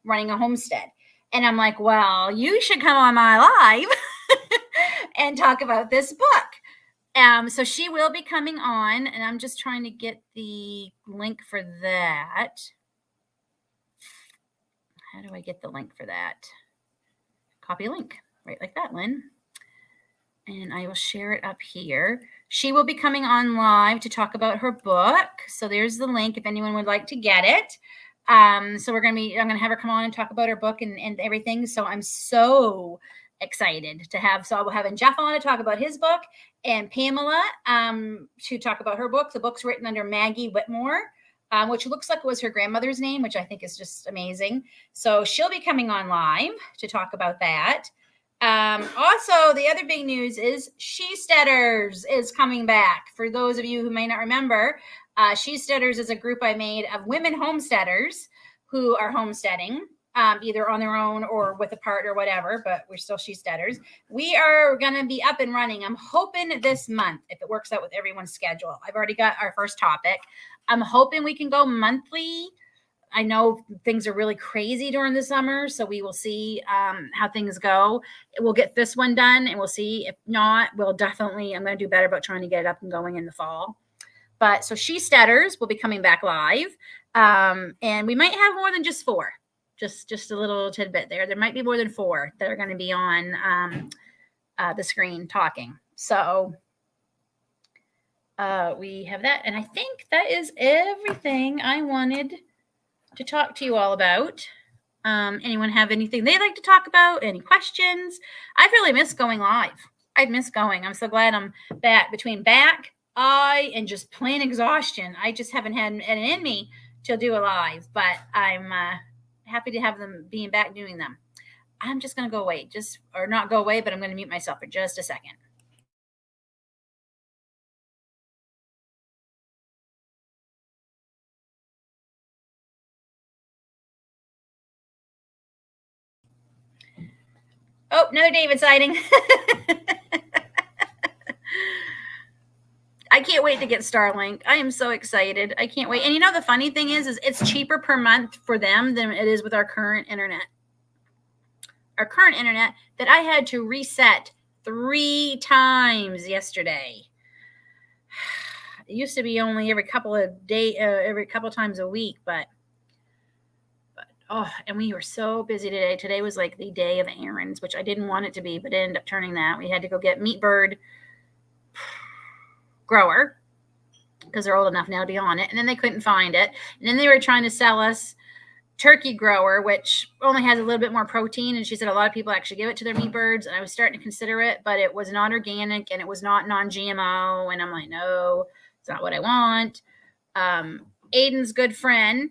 running a homestead. And I'm like, well, you should come on my live and talk about this book. So she will be coming on, and I'm just trying to get the link for that. How do I get the link for that? Copy link, right like that, Lynn. And I will share it up here. She will be coming on live to talk about her book. So there's the link if anyone would like to get it. So I'm going to have her come on and talk about her book and everything. So I'm so excited to have, so I'll be having Jeff on to talk about his book, and Pamela to talk about her book. The book's written under Maggie Whitmore, which looks like it was her grandmother's name, which I think is just amazing. So she'll be coming on live to talk about that. Also, the other big news is Shesteaders is coming back. For those of you who may not remember, Shesteaders is a group I made of women homesteaders who are homesteading, either on their own or with a partner or whatever, but we're still Shesteaders. We are going to be up and running. I'm hoping this month, if it works out with everyone's schedule. I've already got our first topic. I'm hoping we can go monthly. I know things are really crazy during the summer, so we will see how things go. We'll get this one done, and we'll see. If not, I'm going to do better about trying to get it up and going in the fall. But so Shesteaders will be coming back live, and we might have more than just 4. Just a little tidbit there. There might be more than 4 that are going to be on the screen talking. So we have that, and I think that is everything I wanted to talk to you all about. Anyone have anything they'd like to talk about? Any questions? I really miss going live. I miss going. I'm so glad I'm back. Between and just plain exhaustion, I just haven't had it in me to do a live, but I'm happy to have them being back doing them. I'm just going to go away, or not go away, but I'm going to mute myself for just a second. Oh, another David sighting. I can't wait to get Starlink. I am so excited. I can't wait. And the funny thing is it's cheaper per month for them than it is with our current internet. Our current internet that I had to reset 3 times yesterday. It used to be only every couple of times a week, but and we were so busy today. Today was like the day of errands, which I didn't want it to be, but it ended up turning that. We had to go get meat bird grower because they're old enough now to be on it, and then they couldn't find it, and then they were trying to sell us turkey grower, which only has a little bit more protein, and she said a lot of people actually give it to their meat birds, and I was starting to consider it, but it was not organic and it was not non-GMO, and I'm like, no, it's not what I want. Aiden's good friend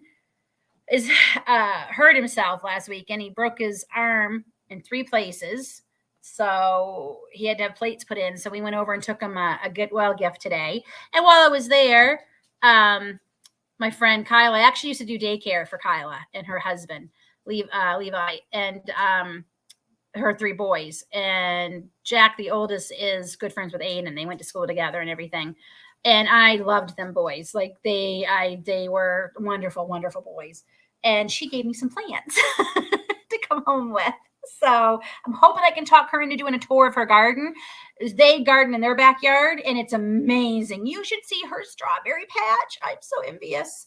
is hurt himself last week, and he broke his arm in 3 places. So he had to have plates put in. So we went over and took him a Goodwill gift today. And while I was there, my friend Kyla, I actually used to do daycare for Kyla and her husband, Levi, and her 3 boys. And Jack, the oldest, is good friends with Aiden, and they went to school together and everything. And I loved them boys. Like they were wonderful, wonderful boys. And she gave me some plants to come home with. So I'm hoping I can talk her into doing a tour of her garden. They garden in their backyard, and it's amazing. You should see her strawberry patch. I'm so envious.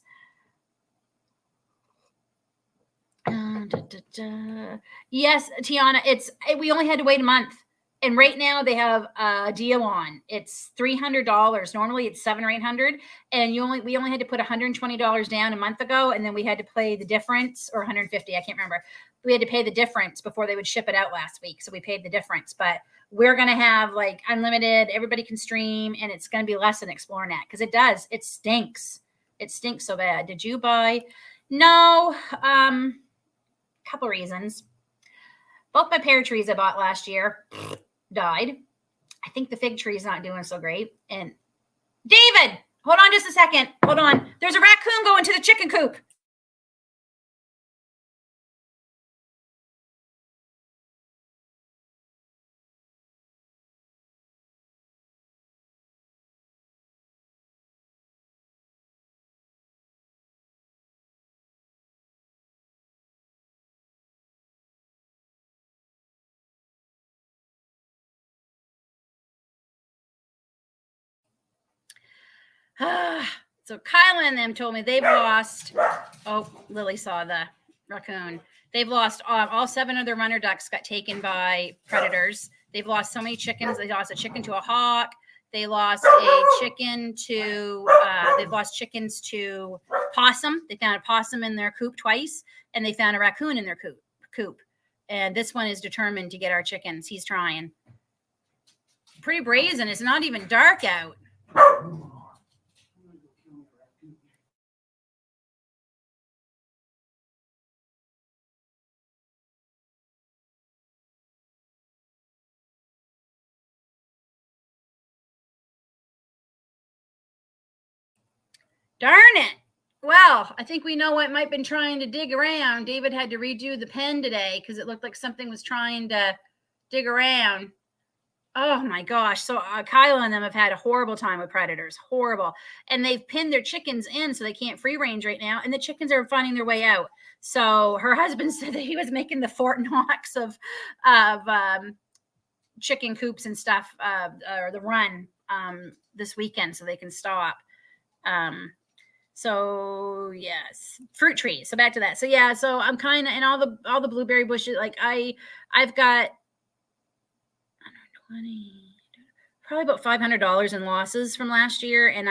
Yes, Tiana, we only had to wait a month. And right now they have a deal on. It's $300. Normally it's 700 or 800, and we only had to put $120 down a month ago, and then we had to pay the difference, or 150. I can't remember. We had to pay the difference before they would ship it out last week, so we paid the difference. But we're gonna have like unlimited. Everybody can stream, and it's gonna be less than ExploreNet because it does. It stinks. It stinks so bad. Did you buy? No. Couple reasons. Both my pear trees I bought last year died. I think the fig tree is not doing so great. And David, hold on just a second. Hold on. There's a raccoon going to the chicken coop. So Kyla and them told me they've lost. Oh, Lily saw the raccoon. They've lost all 7 of their runner ducks got taken by predators. They've lost so many chickens. They lost a chicken to a hawk. They lost a chicken to. They've lost chickens to possum. They found a possum in their coop twice, and they found a raccoon in their coop. And this one is determined to get our chickens. He's trying. Pretty brazen. It's not even dark out. Darn it. Well, I think we know what might have been trying to dig around. David had to redo the pen today because it looked like something was trying to dig around. Oh my gosh. So Kyla and them have had a horrible time with predators. Horrible. And they've pinned their chickens in so they can't free range right now. And the chickens are finding their way out. So her husband said that he was making the Fort Knox of chicken coops and stuff, or the run this weekend so they can stop. So yes, fruit trees. So back to that. So yeah, so I'm kind of in all the blueberry bushes. Like I've got 20, probably about $500 in losses from last year, and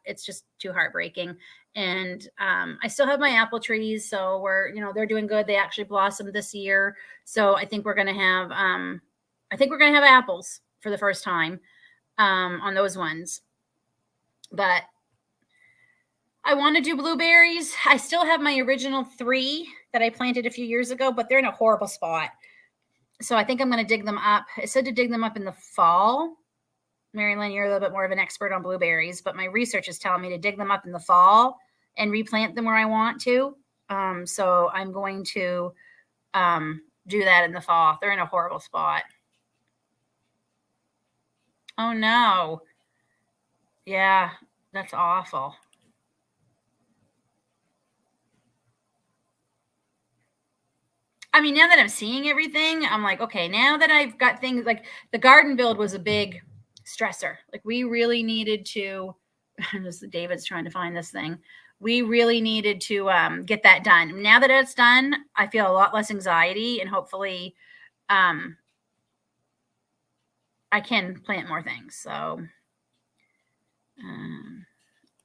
it's just too heartbreaking. And I still have my apple trees, so they're doing good. They actually blossomed this year, so I think we're gonna have apples for the first time on those ones. But I want to do blueberries. I still have my original 3 that I planted a few years ago, but they're in a horrible spot. So I think I'm going to dig them up. It said to dig them up in the fall. Marilyn, you're a little bit more of an expert on blueberries, but my research is telling me to dig them up in the fall and replant them where I want to. So I'm going to do that in the fall. They're in a horrible spot. Oh no. Yeah, that's awful. I mean, now that I'm seeing everything, I'm like, okay, now that I've got things like the garden build was a big stressor. Like we really needed to, David's trying to find this thing. We really needed to get that done. Now that it's done, I feel a lot less anxiety, and hopefully I can plant more things. So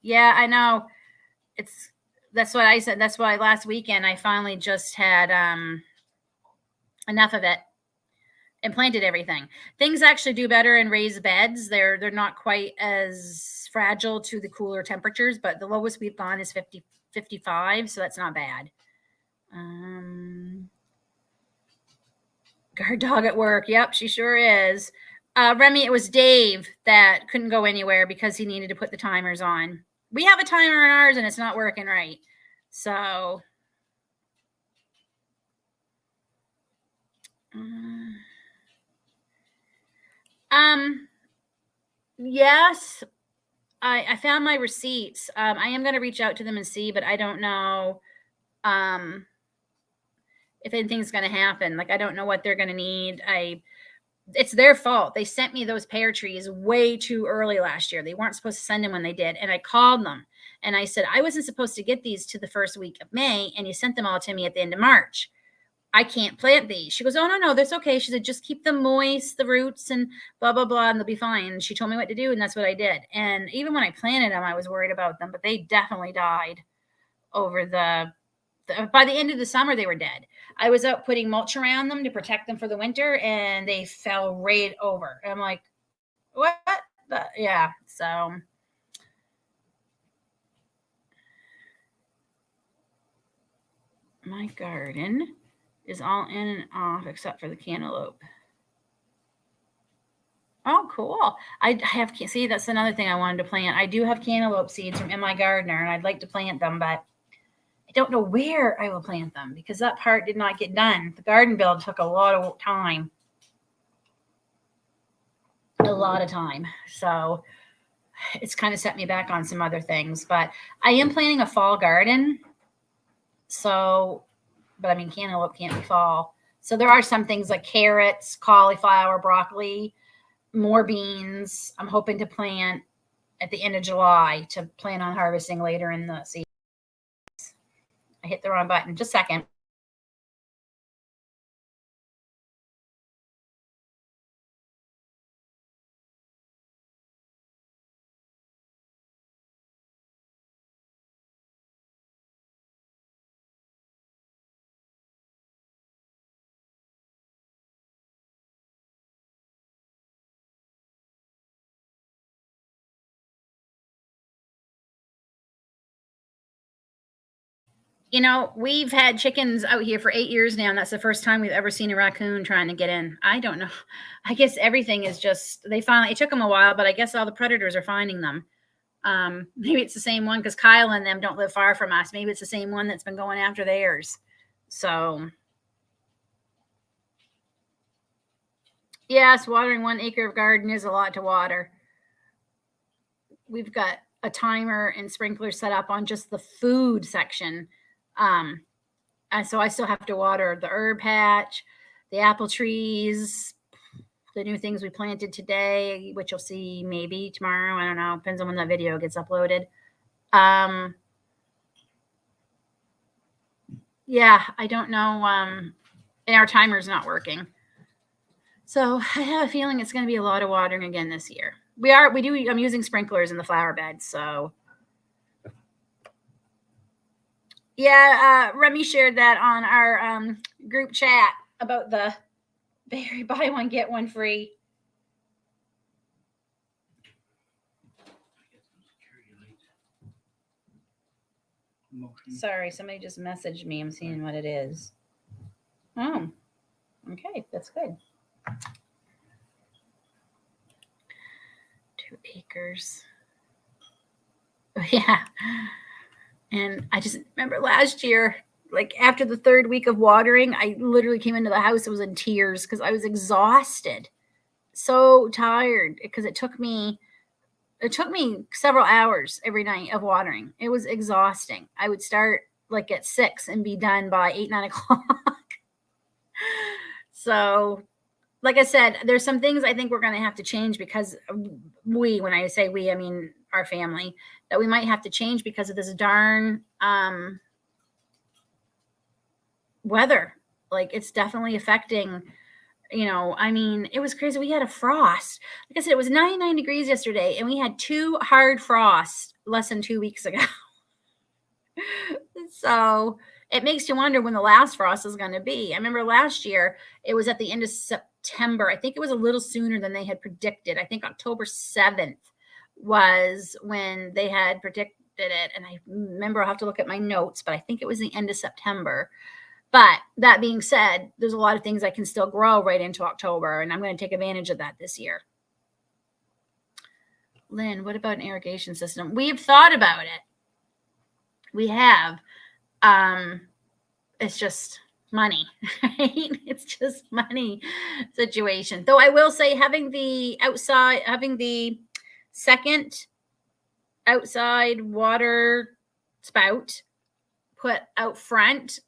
yeah, I know. That's what I said. That's why last weekend I finally just had enough of it and planted everything. Things actually do better in raised beds. They're not quite as fragile to the cooler temperatures, but the lowest we've gone is 50, 55, so that's not bad. Guard dog at work. Yep, she sure is. Remy, it was Dave that couldn't go anywhere because he needed to put the timers on. We have a timer in ours and it's not working right. So yes, I found my receipts. I am going to reach out to them and see, but I don't know. if anything's going to happen. Like, I don't know what they're going to need. It's their fault. They sent me those pear trees way too early last year. They weren't supposed to send them when they did. And I called them and I said, I wasn't supposed to get these to the first week of May, and you sent them all to me at the end of March. I can't plant these. She goes, oh, no, that's okay. She said, just keep them moist, the roots, and blah, blah, blah, and they'll be fine. And she told me what to do, and that's what I did. And even when I planted them, I was worried about them, but they definitely died over by the end of the summer, they were dead. I was out putting mulch around them to protect them for the winter, and they fell right over. And I'm like, what? Yeah. So my garden is all in and off except for the cantaloupe. Oh, cool. I have, see, that's another thing I wanted to plant. I do have cantaloupe seeds from In My Gardener, and I'd like to plant them, but I don't know where I will plant them because that part did not get done. The garden build took a lot of time. So it's kind of set me back on some other things, but I am planning a fall garden. So, but I mean, cantaloupe can't be fall. So there are some things like carrots, cauliflower, broccoli, more beans. I'm hoping to plant at the end of July to plan on harvesting later in the season. I hit the wrong button. Just a second. You know, we've had chickens out here for 8 years now, and that's the first time we've ever seen a raccoon trying to get in. I don't know. I guess everything is just, it took them a while, but I guess all the predators are finding them. Maybe it's the same one because Kyle and them don't live far from us. Maybe it's the same one that's been going after theirs. So, yes, watering 1 acre of garden is a lot to water. We've got a timer and sprinkler set up on just the food section. So I still have to water the herb patch, the apple trees, the new things we planted today, which you'll see maybe tomorrow. I don't know. Depends on when that video gets uploaded. Yeah, I don't know. And our timer's not working. So I have a feeling it's going to be a lot of watering again this year. I'm using sprinklers in the flower beds. So yeah, Remy shared that on our group chat about the berry buy one, get one free. Sorry, somebody just messaged me. I'm seeing what it is. Oh, okay, that's good. 2 acres. Oh, yeah. And I just remember last year, like after the 3rd week of watering, I literally came into the house. I was in tears because I was exhausted, so tired because it took me several hours every night of watering. It was exhausting. I would start like at 6 and be done by 8, 9 o'clock. So, like I said, there's some things I think we're going to have to change because when I say we, I mean our family, that we might have to change because of this darn weather. Like, it's definitely affecting, I mean, it was crazy. We had a frost. Like I said, it was 99 degrees yesterday, and we had 2 hard frosts less than 2 weeks ago. So it makes you wonder when the last frost is going to be. I remember last year, it was at the end of September. I think it was a little sooner than they had predicted. I think October 7th was when they had predicted it. And I remember, I'll have to look at my notes, but I think it was the end of September. But that being said, there's a lot of things I can still grow right into October, and I'm going to take advantage of that this year. Lynn, what about an irrigation system? We've thought about it. We have. It's just money, right? It's just money situation. Though I will say, having the second outside water spout put out front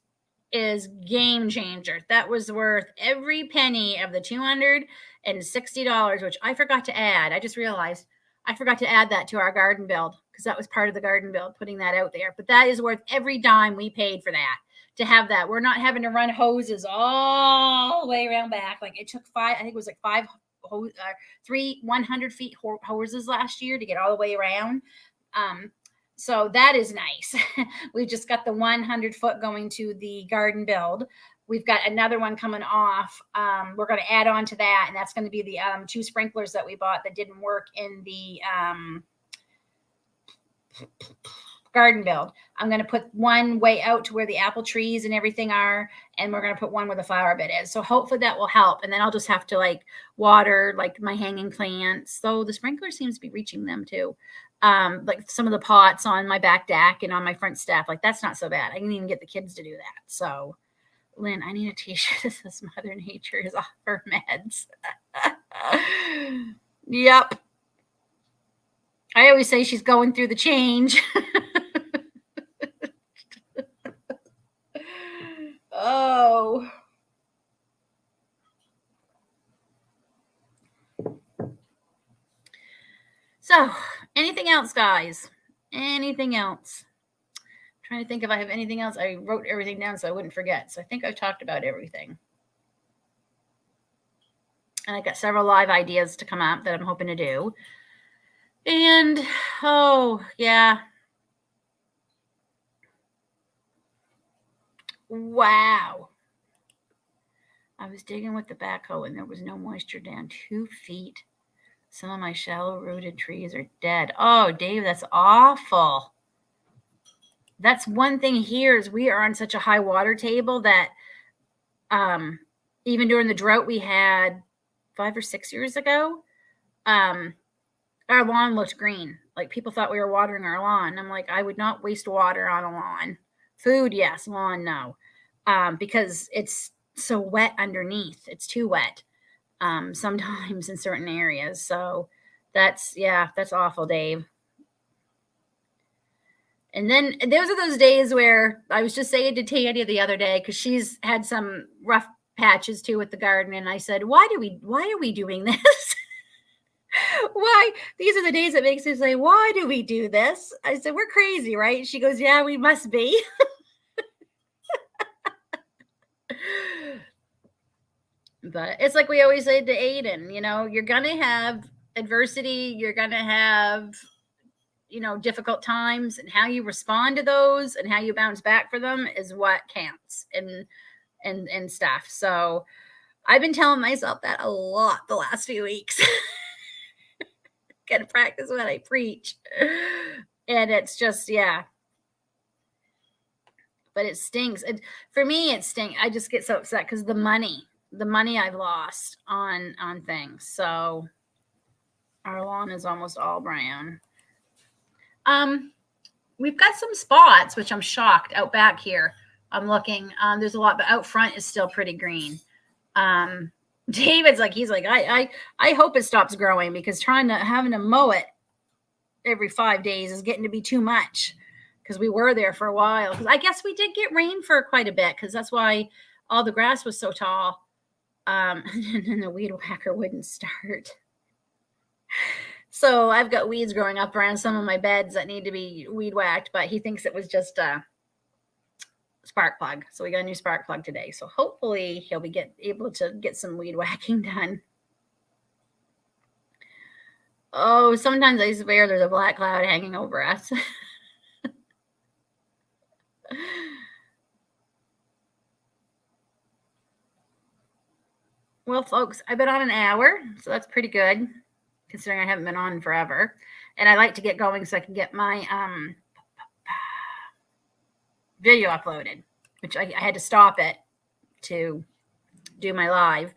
is game changer. That was worth every penny of the $260, which I forgot to add. I just realized I forgot to add that to our garden build because that was part of the garden build, putting that out there. But that is worth every dime we paid for that, to have that. We're not having to run hoses all the way around back. Like it took I think it was like 100 feet hoses last year to get all the way around. So that is nice. We just got the 100-foot going to the garden build. We've got another one coming off. We're going to add on to that, and that's going to be the 2 sprinklers that we bought that didn't work in the garden build. I'm going to put one way out to where the apple trees and everything are, and we're going to put one where the flower bed is. So hopefully that will help. And then I'll just have to like water like my hanging plants. So the sprinkler seems to be reaching them too. Like some of the pots on my back deck and on my front step, like that's not so bad. I can even get the kids to do that. So Lynn, I need a t-shirt that says Mother Nature is off her meds. Yep. I always say she's going through the change. Oh. So, anything else, guys? Anything else? I'm trying to think if I have anything else. I wrote everything down so I wouldn't forget. So I think I've talked about everything. And I got several live ideas to come up that I'm hoping to do. And, oh, yeah. Wow. I was digging with the backhoe and there was no moisture down 2 feet. Some of my shallow rooted trees are dead. Oh, Dave, that's awful. That's one thing here is we are on such a high water table that even during the drought we had 5 or 6 years ago, our lawn looked green. Like people thought we were watering our lawn. I'm like, I would not waste water on a lawn. Food, yes. Lawn, no. Because it's so wet underneath. It's too wet. Sometimes in certain areas. So that's awful, Dave. And then those are those days where I was just saying to Tanya the other day, because she's had some rough patches too with the garden. And I said, why are we doing this? Why? These are the days that makes her say, why do we do this? I said, we're crazy, right? She goes, yeah, we must be. But it's like we always say to Aiden, you're going to have adversity. You're going to have, difficult times, and how you respond to those and how you bounce back for them is what counts and stuff. So I've been telling myself that a lot the last few weeks. Got to practice what I preach. And it's just, yeah. But it stings. For me, it stinks. I just get so upset because the money I've lost on things. So our lawn is almost all brown. We've got some spots, which I'm shocked out back here. I'm looking. There's a lot, but out front is still pretty green. David's like, I hope it stops growing because having to mow it every 5 days is getting to be too much. Because we were there for a while. Because I guess we did get rain for quite a bit. Because that's why all the grass was so tall. And then the weed whacker wouldn't start. So I've got weeds growing up around some of my beds that need to be weed whacked. But he thinks it was just a spark plug. So we got a new spark plug today. So hopefully he'll be able to get some weed whacking done. Oh, sometimes I swear there's a black cloud hanging over us. Well, folks, I've been on an hour, so that's pretty good, considering I haven't been on forever. And I like to get going so I can get my video uploaded, which I had to stop it to do my live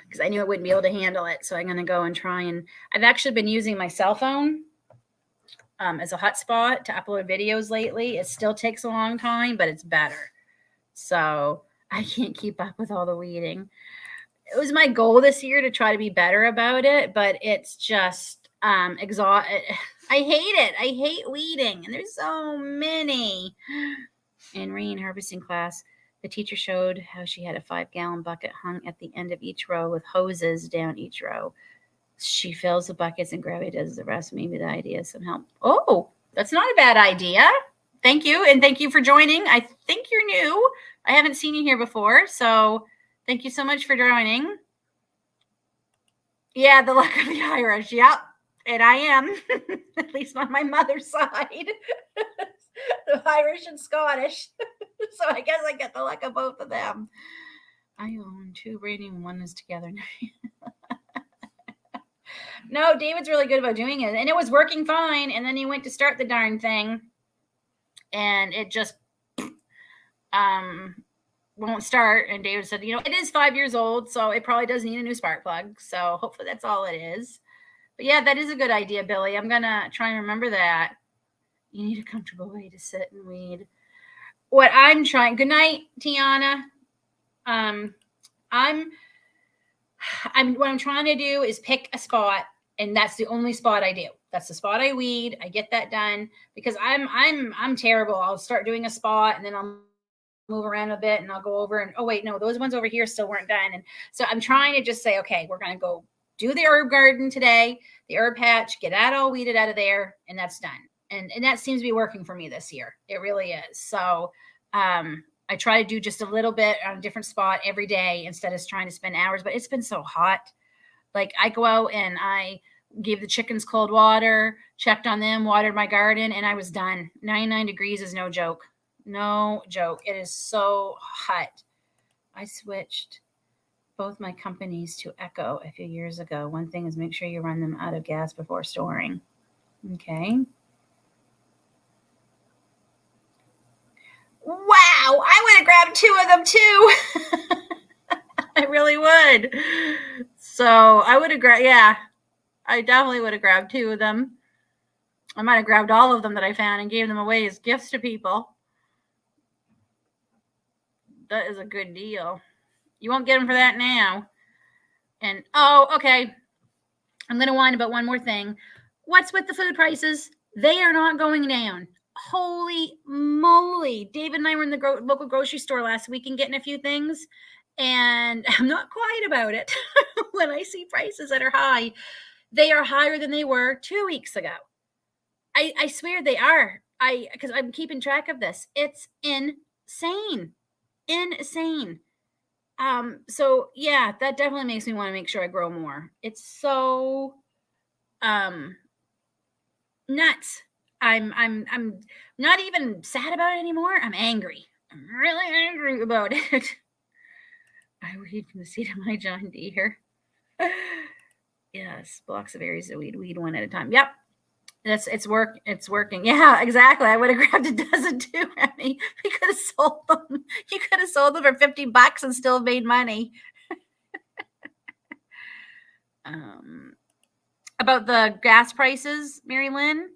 because I knew I wouldn't be able to handle it. So I'm going to go and try and I've actually been using my cell phone as a hotspot to upload videos lately. It still takes a long time, but it's better. So I can't keep up with all the weeding. It was my goal this year to try to be better about it, but it's just exhausting. I hate it. I hate weeding, and there's so many. In rain harvesting class, The teacher showed how she had a 5-gallon bucket hung at the end of each row with hoses down each row. She fills the buckets and Gravity does the rest. Maybe the idea is some help. Oh, that's not a bad idea. Thank you. And thank you for joining. I think you're new. I haven't seen you here before. So thank you so much for joining. Yeah, the luck of the Irish. Yep. And I am, at least on my mother's side, the Irish and Scottish. So I guess I get the luck of both of them. I own 2 braiding, one is together. No, David's really good about doing it. And it was working fine. And then he went to start the darn thing. And it just won't start. And David said, it is 5 years old. So it probably does need a new spark plug. So hopefully that's all it is. But yeah, that is a good idea, Billy. I'm going to try and remember that. You need a comfortable way to sit and weed. What I'm trying, good night, Tiana. What I'm trying to do is pick a spot, and that's the only spot I do. That's the spot I weed. I get that done because I'm terrible. I'll start doing a spot and then I'll move around a bit and I'll go over and, oh wait, no, those ones over here still weren't done. And so I'm trying to just say, okay, we're going to go do the herb garden today, the herb patch, get that all weeded out of there, and that's done. And that seems to be working for me this year. It really is. So I try to do just a little bit on a different spot every day instead of trying to spend hours, but it's been so hot. Like I go out and I gave the chickens cold water, checked on them, watered my garden, and I was done. 99 degrees is no joke. No joke. It is so hot. I switched both my companies to Echo a few years ago. One thing is make sure you run them out of gas before storing. Okay. Wow, I would have grabbed 2 of them too. I really would. So I would have grabbed, yeah, I definitely would have grabbed 2 of them. I might have grabbed all of them that I found and gave them away as gifts to people. That is a good deal. You won't get them for that now. And, oh, okay. I'm going to whine about one more thing. What's with the food prices? They are not going down. Holy moly. David and I were in the local grocery store last week and getting a few things, and I'm not quiet about it. When I see prices that are high, they are higher than they were 2 weeks ago. I swear they are. Because I'm keeping track of this. It's insane. Insane. So yeah, that definitely makes me want to make sure I grow more. It's so nuts. I'm not even sad about it anymore. I'm angry. I'm really angry about it. I weed from the seed of my John Deere. Yes, blocks of areas that weed one at a time. Yep. It's working. Yeah, exactly. I would have grabbed a dozen too, Remy. We could have sold them. You could have sold them for $50 and still made money. About the gas prices, Mary Lynn,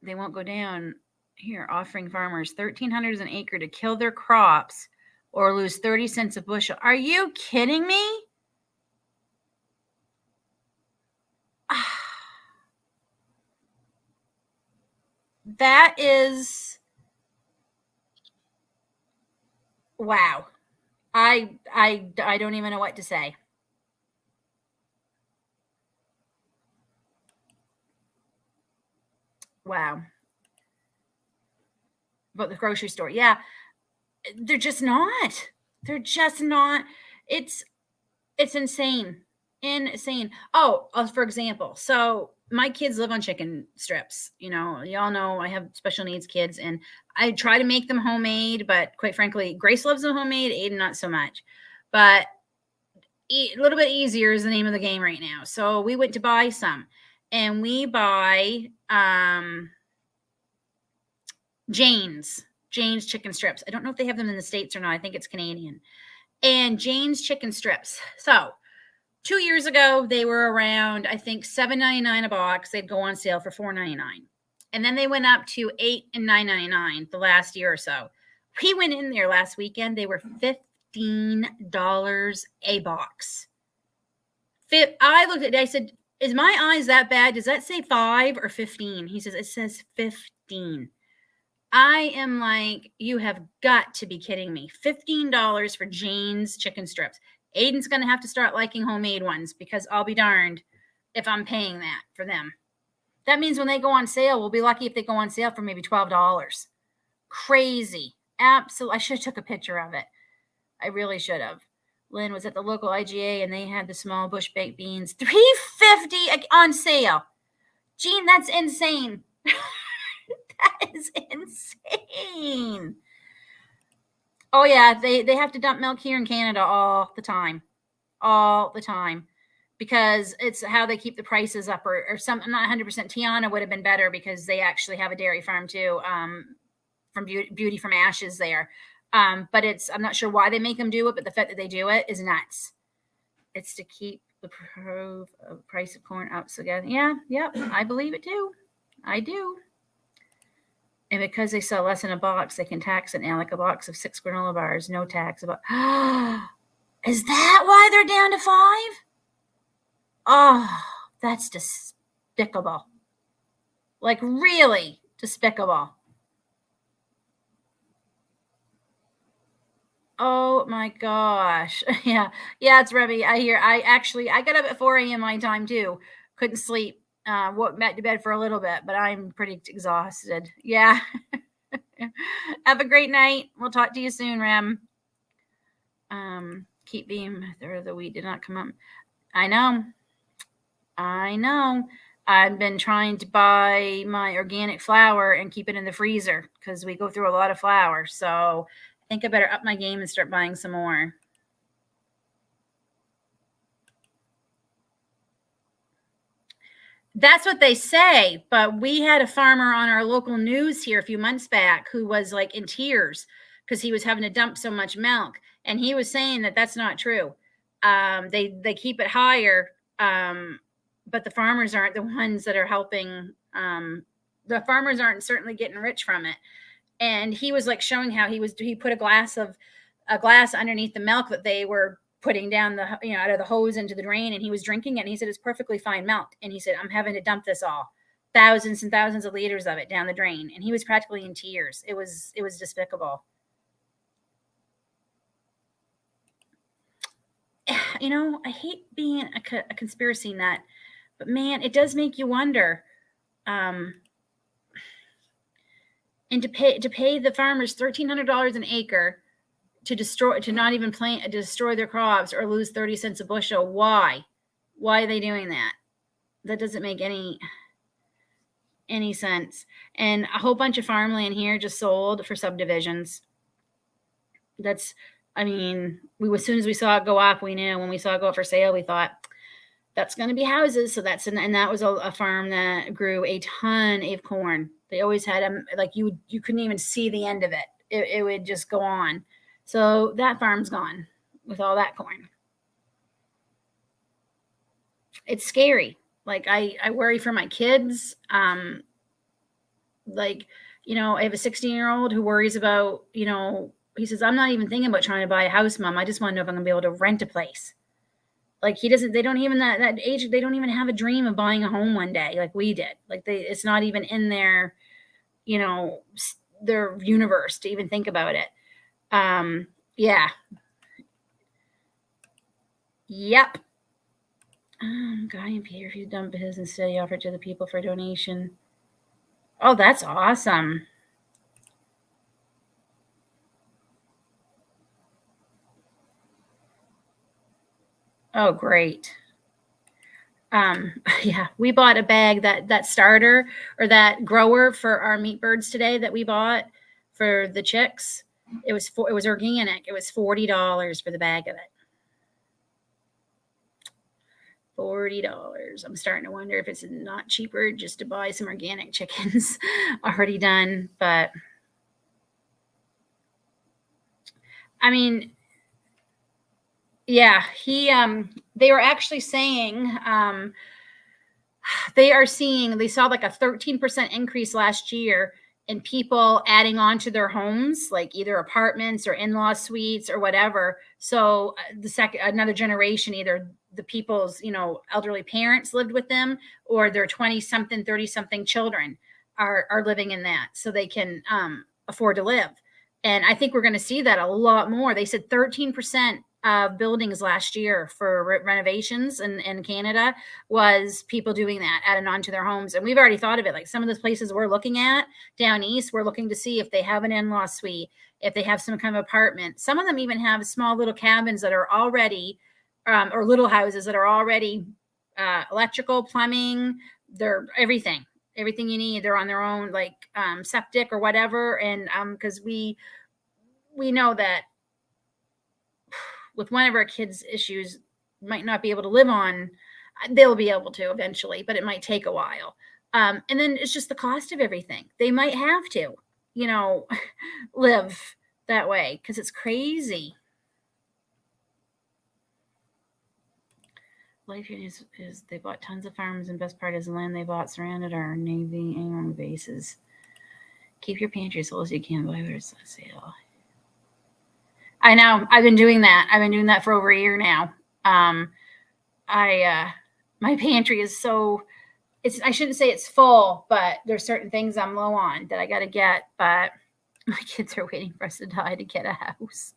they won't go down. Here, offering farmers $1,300 an acre to kill their crops or lose 30 cents a bushel. Are you kidding me? That is, wow. I don't even know what to say. Wow. But the grocery store, yeah, they're just not. They're just not. It's insane. Insane. Oh, for example, so my kids live on chicken strips. Y'all know I have special needs kids, and I try to make them homemade, but quite frankly, Grace loves them homemade, Aiden not so much. But a little bit easier is the name of the game right now. So we went to buy some, and we buy Jane's chicken strips. I don't know if they have them in the States or not. I think it's Canadian. And Jane's chicken strips. So 2 years ago, they were around, I think, $7.99 a box. They'd go on sale for $4.99. And then they went up to $8 and $9.99 the last year or so. We went in there last weekend. They were $15 a box. I looked at it. I said, is my eyes that bad? Does that say 5 or 15? He says, it says 15. I am like, you have got to be kidding me. $15 for Jane's chicken strips. Aiden's going to have to start liking homemade ones because I'll be darned if I'm paying that for them. That means when they go on sale, we'll be lucky if they go on sale for maybe $12. Crazy. Absolutely. I should have took a picture of it. I really should have. Lynn was at the local IGA and they had the small bush baked beans, $3.50 on sale. Gene, that's insane. That is insane. Oh yeah, they have to dump milk here in Canada all the time, because it's how they keep the prices up, or some. I'm not 100%. Tiana would have been better because they actually have a dairy farm too, from Beauty from Ashes there. But I'm not sure why they make them do it, but the fact that they do it is nuts. It's to keep the price of corn up. So yeah, yep, I believe it too. I do. And because they sell less in a box, they can tax it now, like a box of 6 granola bars, no tax. About is that why they're down to 5? Oh, that's despicable. Like really despicable. Oh my gosh. Yeah, it's Remy. I got up at 4 a.m. my time too. Couldn't sleep. Went back to bed for a little bit, but I'm pretty exhausted. Yeah. Have a great night. We'll talk to you soon, Rem. Keep being the wheat did not come up. I know. I've been trying to buy my organic flour and keep it in the freezer because we go through a lot of flour. So I think I better up my game and start buying some more. That's what they say, but we had a farmer on our local news here a few months back who was like in tears because he was having to dump so much milk, and he was saying that that's not true. They keep it higher, but the farmers aren't the ones that are helping. The farmers aren't certainly getting rich from it. And he was like showing how he put a glass underneath the milk that they were putting down out of the hose into the drain, and he was drinking it, and he said it's perfectly fine milk, and he said I'm having to dump this all, thousands and thousands of liters of it down the drain, and he was practically in tears. It was despicable. I hate being a conspiracy nut, but man, it does make you wonder. And to pay the farmers $1,300 an acre to not even plant, to destroy their crops or lose 30 cents a bushel. Why are they doing that? That doesn't make any sense. And a whole bunch of farmland here just sold for subdivisions. As soon as we saw it go up, we knew. When we saw it go up for sale, we thought that's going to be houses. So and that was a farm that grew a ton of corn. They always had them, like you couldn't even see the end of it. It would just go on. So that farm's gone with all that corn. It's scary. Like I worry for my kids. I have a 16-year-old who worries about, he says, I'm not even thinking about trying to buy a house, Mom. I just want to know if I'm gonna be able to rent a place. Like they don't even that age, they don't even have a dream of buying a home one day like we did. Like it's not even in their, their universe to even think about it. Yeah. Yep. Guy and Peter, if you dump his instead, he offered to the people for donation. Oh, that's awesome. Oh, great. Yeah, we bought a bag that starter or that grower for our meat birds today that we bought for the chicks. It was organic. It was $40 for the bag of it. $40. I'm starting to wonder if it's not cheaper just to buy some organic chickens already done. But yeah, they were actually saying, they saw like a 13% increase last year in people adding on to their homes, like either apartments or in-law suites or whatever. So another generation, either the people's, elderly parents lived with them or their 20-something, 30-something children. are living in that so they can afford to live. And I think we're going to see that a lot more. They said 13% of buildings last year for renovations in Canada was people doing that, adding on to their homes. And we've already thought of it. Like some of the places we're looking at down east, we're looking to see if they have an in-law suite, if they have some kind of apartment. Some of them even have small little cabins that are already, or little houses that are already electrical, plumbing, they're everything you need. They're on their own, like septic or whatever. And because we know that with one of our kids' issues might not be able to live on, they'll be able to eventually, but it might take a while. And then it's just the cost of everything. They might have to, live that way because it's crazy. Life is they bought tons of farms, and best part is the land they bought surrounded our Navy and bases. Keep your pantry as full as you can. Buy what it's on sale. I know. I've been doing that. I've been doing that for over a year now. My pantry is so. I shouldn't say it's full, but there's certain things I'm low on that I got to get. But my kids are waiting for us to die to get a house.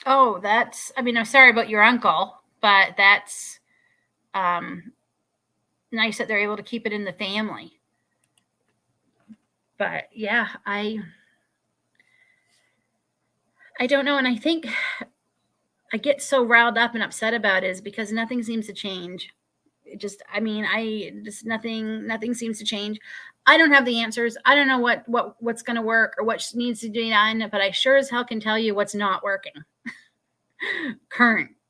Oh, I'm sorry about your uncle, but that's nice that they're able to keep it in the family. But yeah, I don't know. And I think I get so riled up and upset about it is because nothing seems to change. Nothing seems to change. I don't have the answers. I don't know what's going to work or what needs to be done, but I sure as hell can tell you what's not working.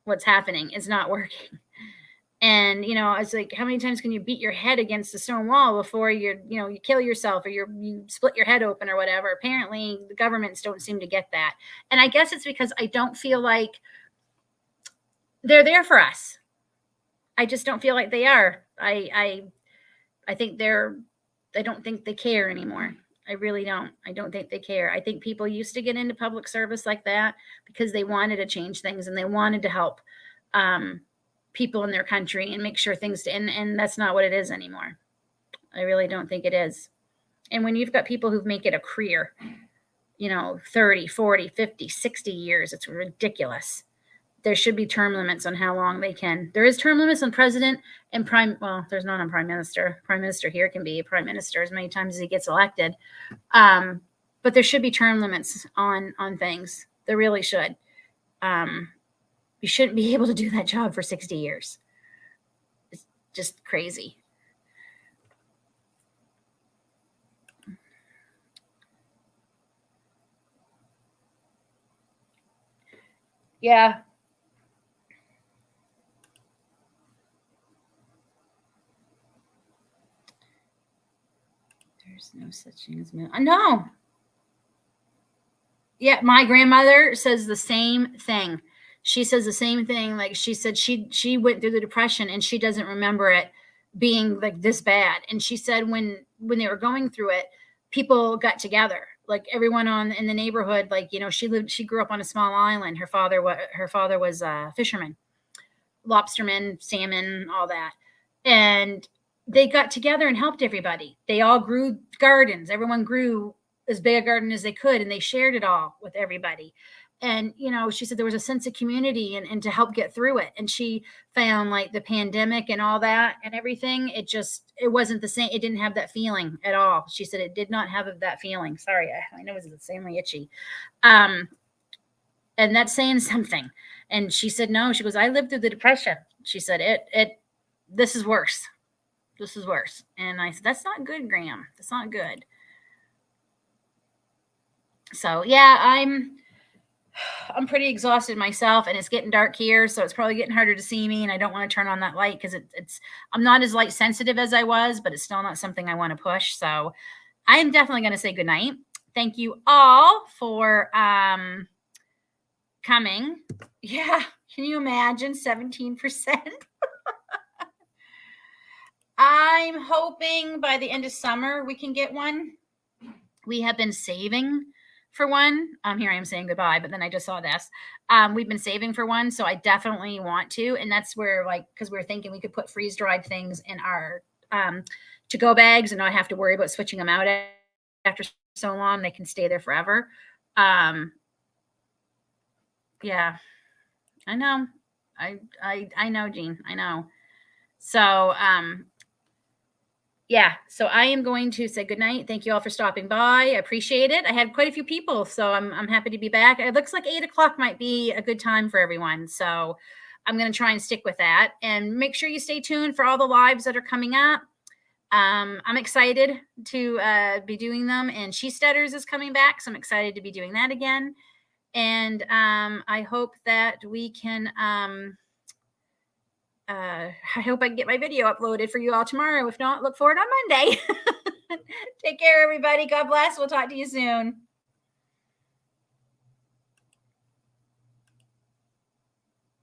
What's happening is not working. And, it's like, how many times can you beat your head against a stone wall before you kill yourself or you split your head open or whatever? Apparently the governments don't seem to get that. And I guess it's because I don't feel like they're there for us. I just don't feel like they are. I think I don't think they care anymore. I really don't. I don't think they care. I think people used to get into public service like that because they wanted to change things and they wanted to help people in their country and make sure things, and that's not what it is anymore. I really don't think it is. And when you've got people who've made it a career, 30, 40, 50, 60 years, it's ridiculous. There should be term limits on how long they can. There is term limits on president and there's not on prime minister. Prime minister here can be a prime minister as many times as he gets elected. But there should be term limits on things. There really should. You shouldn't be able to do that job for 60 years. It's just crazy. Yeah. There's no such thing as no. Yeah, my grandmother says the same thing. She says the same thing. Like she said, she went through the Depression and she doesn't remember it being like this bad. And she said when they were going through it, people got together, like everyone in the neighborhood. Like she grew up on a small island. Her father was a fisherman, lobsterman, salmon, all that, and they got together and helped everybody. They all grew gardens. Everyone grew as big a garden as they could, and they shared it all with everybody. And she said there was a sense of community and to help get through it. And she found like the pandemic and all that and everything, it wasn't the same. It didn't have that feeling at all. She said it did not have that feeling. Sorry, I know it was insanely itchy. And that's saying something. And she said no. She goes, I lived through the Depression. She said this is worse. This is worse. And I said, that's not good, Graham. That's not good. So yeah, I'm pretty exhausted myself, and it's getting dark here, so it's probably getting harder to see me, and I don't want to turn on that light because I'm not as light sensitive as I was, but it's still not something I want to push. So I am definitely going to say goodnight. Thank you all for coming. Yeah, can you imagine 17%? I'm hoping by the end of summer we can get one. We have been saving for one. Here I am saying goodbye, but then I just saw this. We've been saving for one, so I definitely want to. And that's where, like, because we're thinking we could put freeze dried things in our to go bags and not have to worry about switching them out after so long. They can stay there forever. Yeah, I know. I know, Jean. I know. So yeah, so I am going to say goodnight. Thank you all for stopping by. I appreciate it. I had quite a few people, so I'm happy to be back. It looks like 8 o'clock might be a good time for everyone. So I'm going to try and stick with that, and make sure you stay tuned for all the lives that are coming up. I'm excited to be doing them, and She Stutters is coming back, so I'm excited to be doing that again. And I hope that we can I hope I can get my video uploaded for you all tomorrow. If not, look for it on Monday. Take care, everybody. God bless. We'll talk to you soon.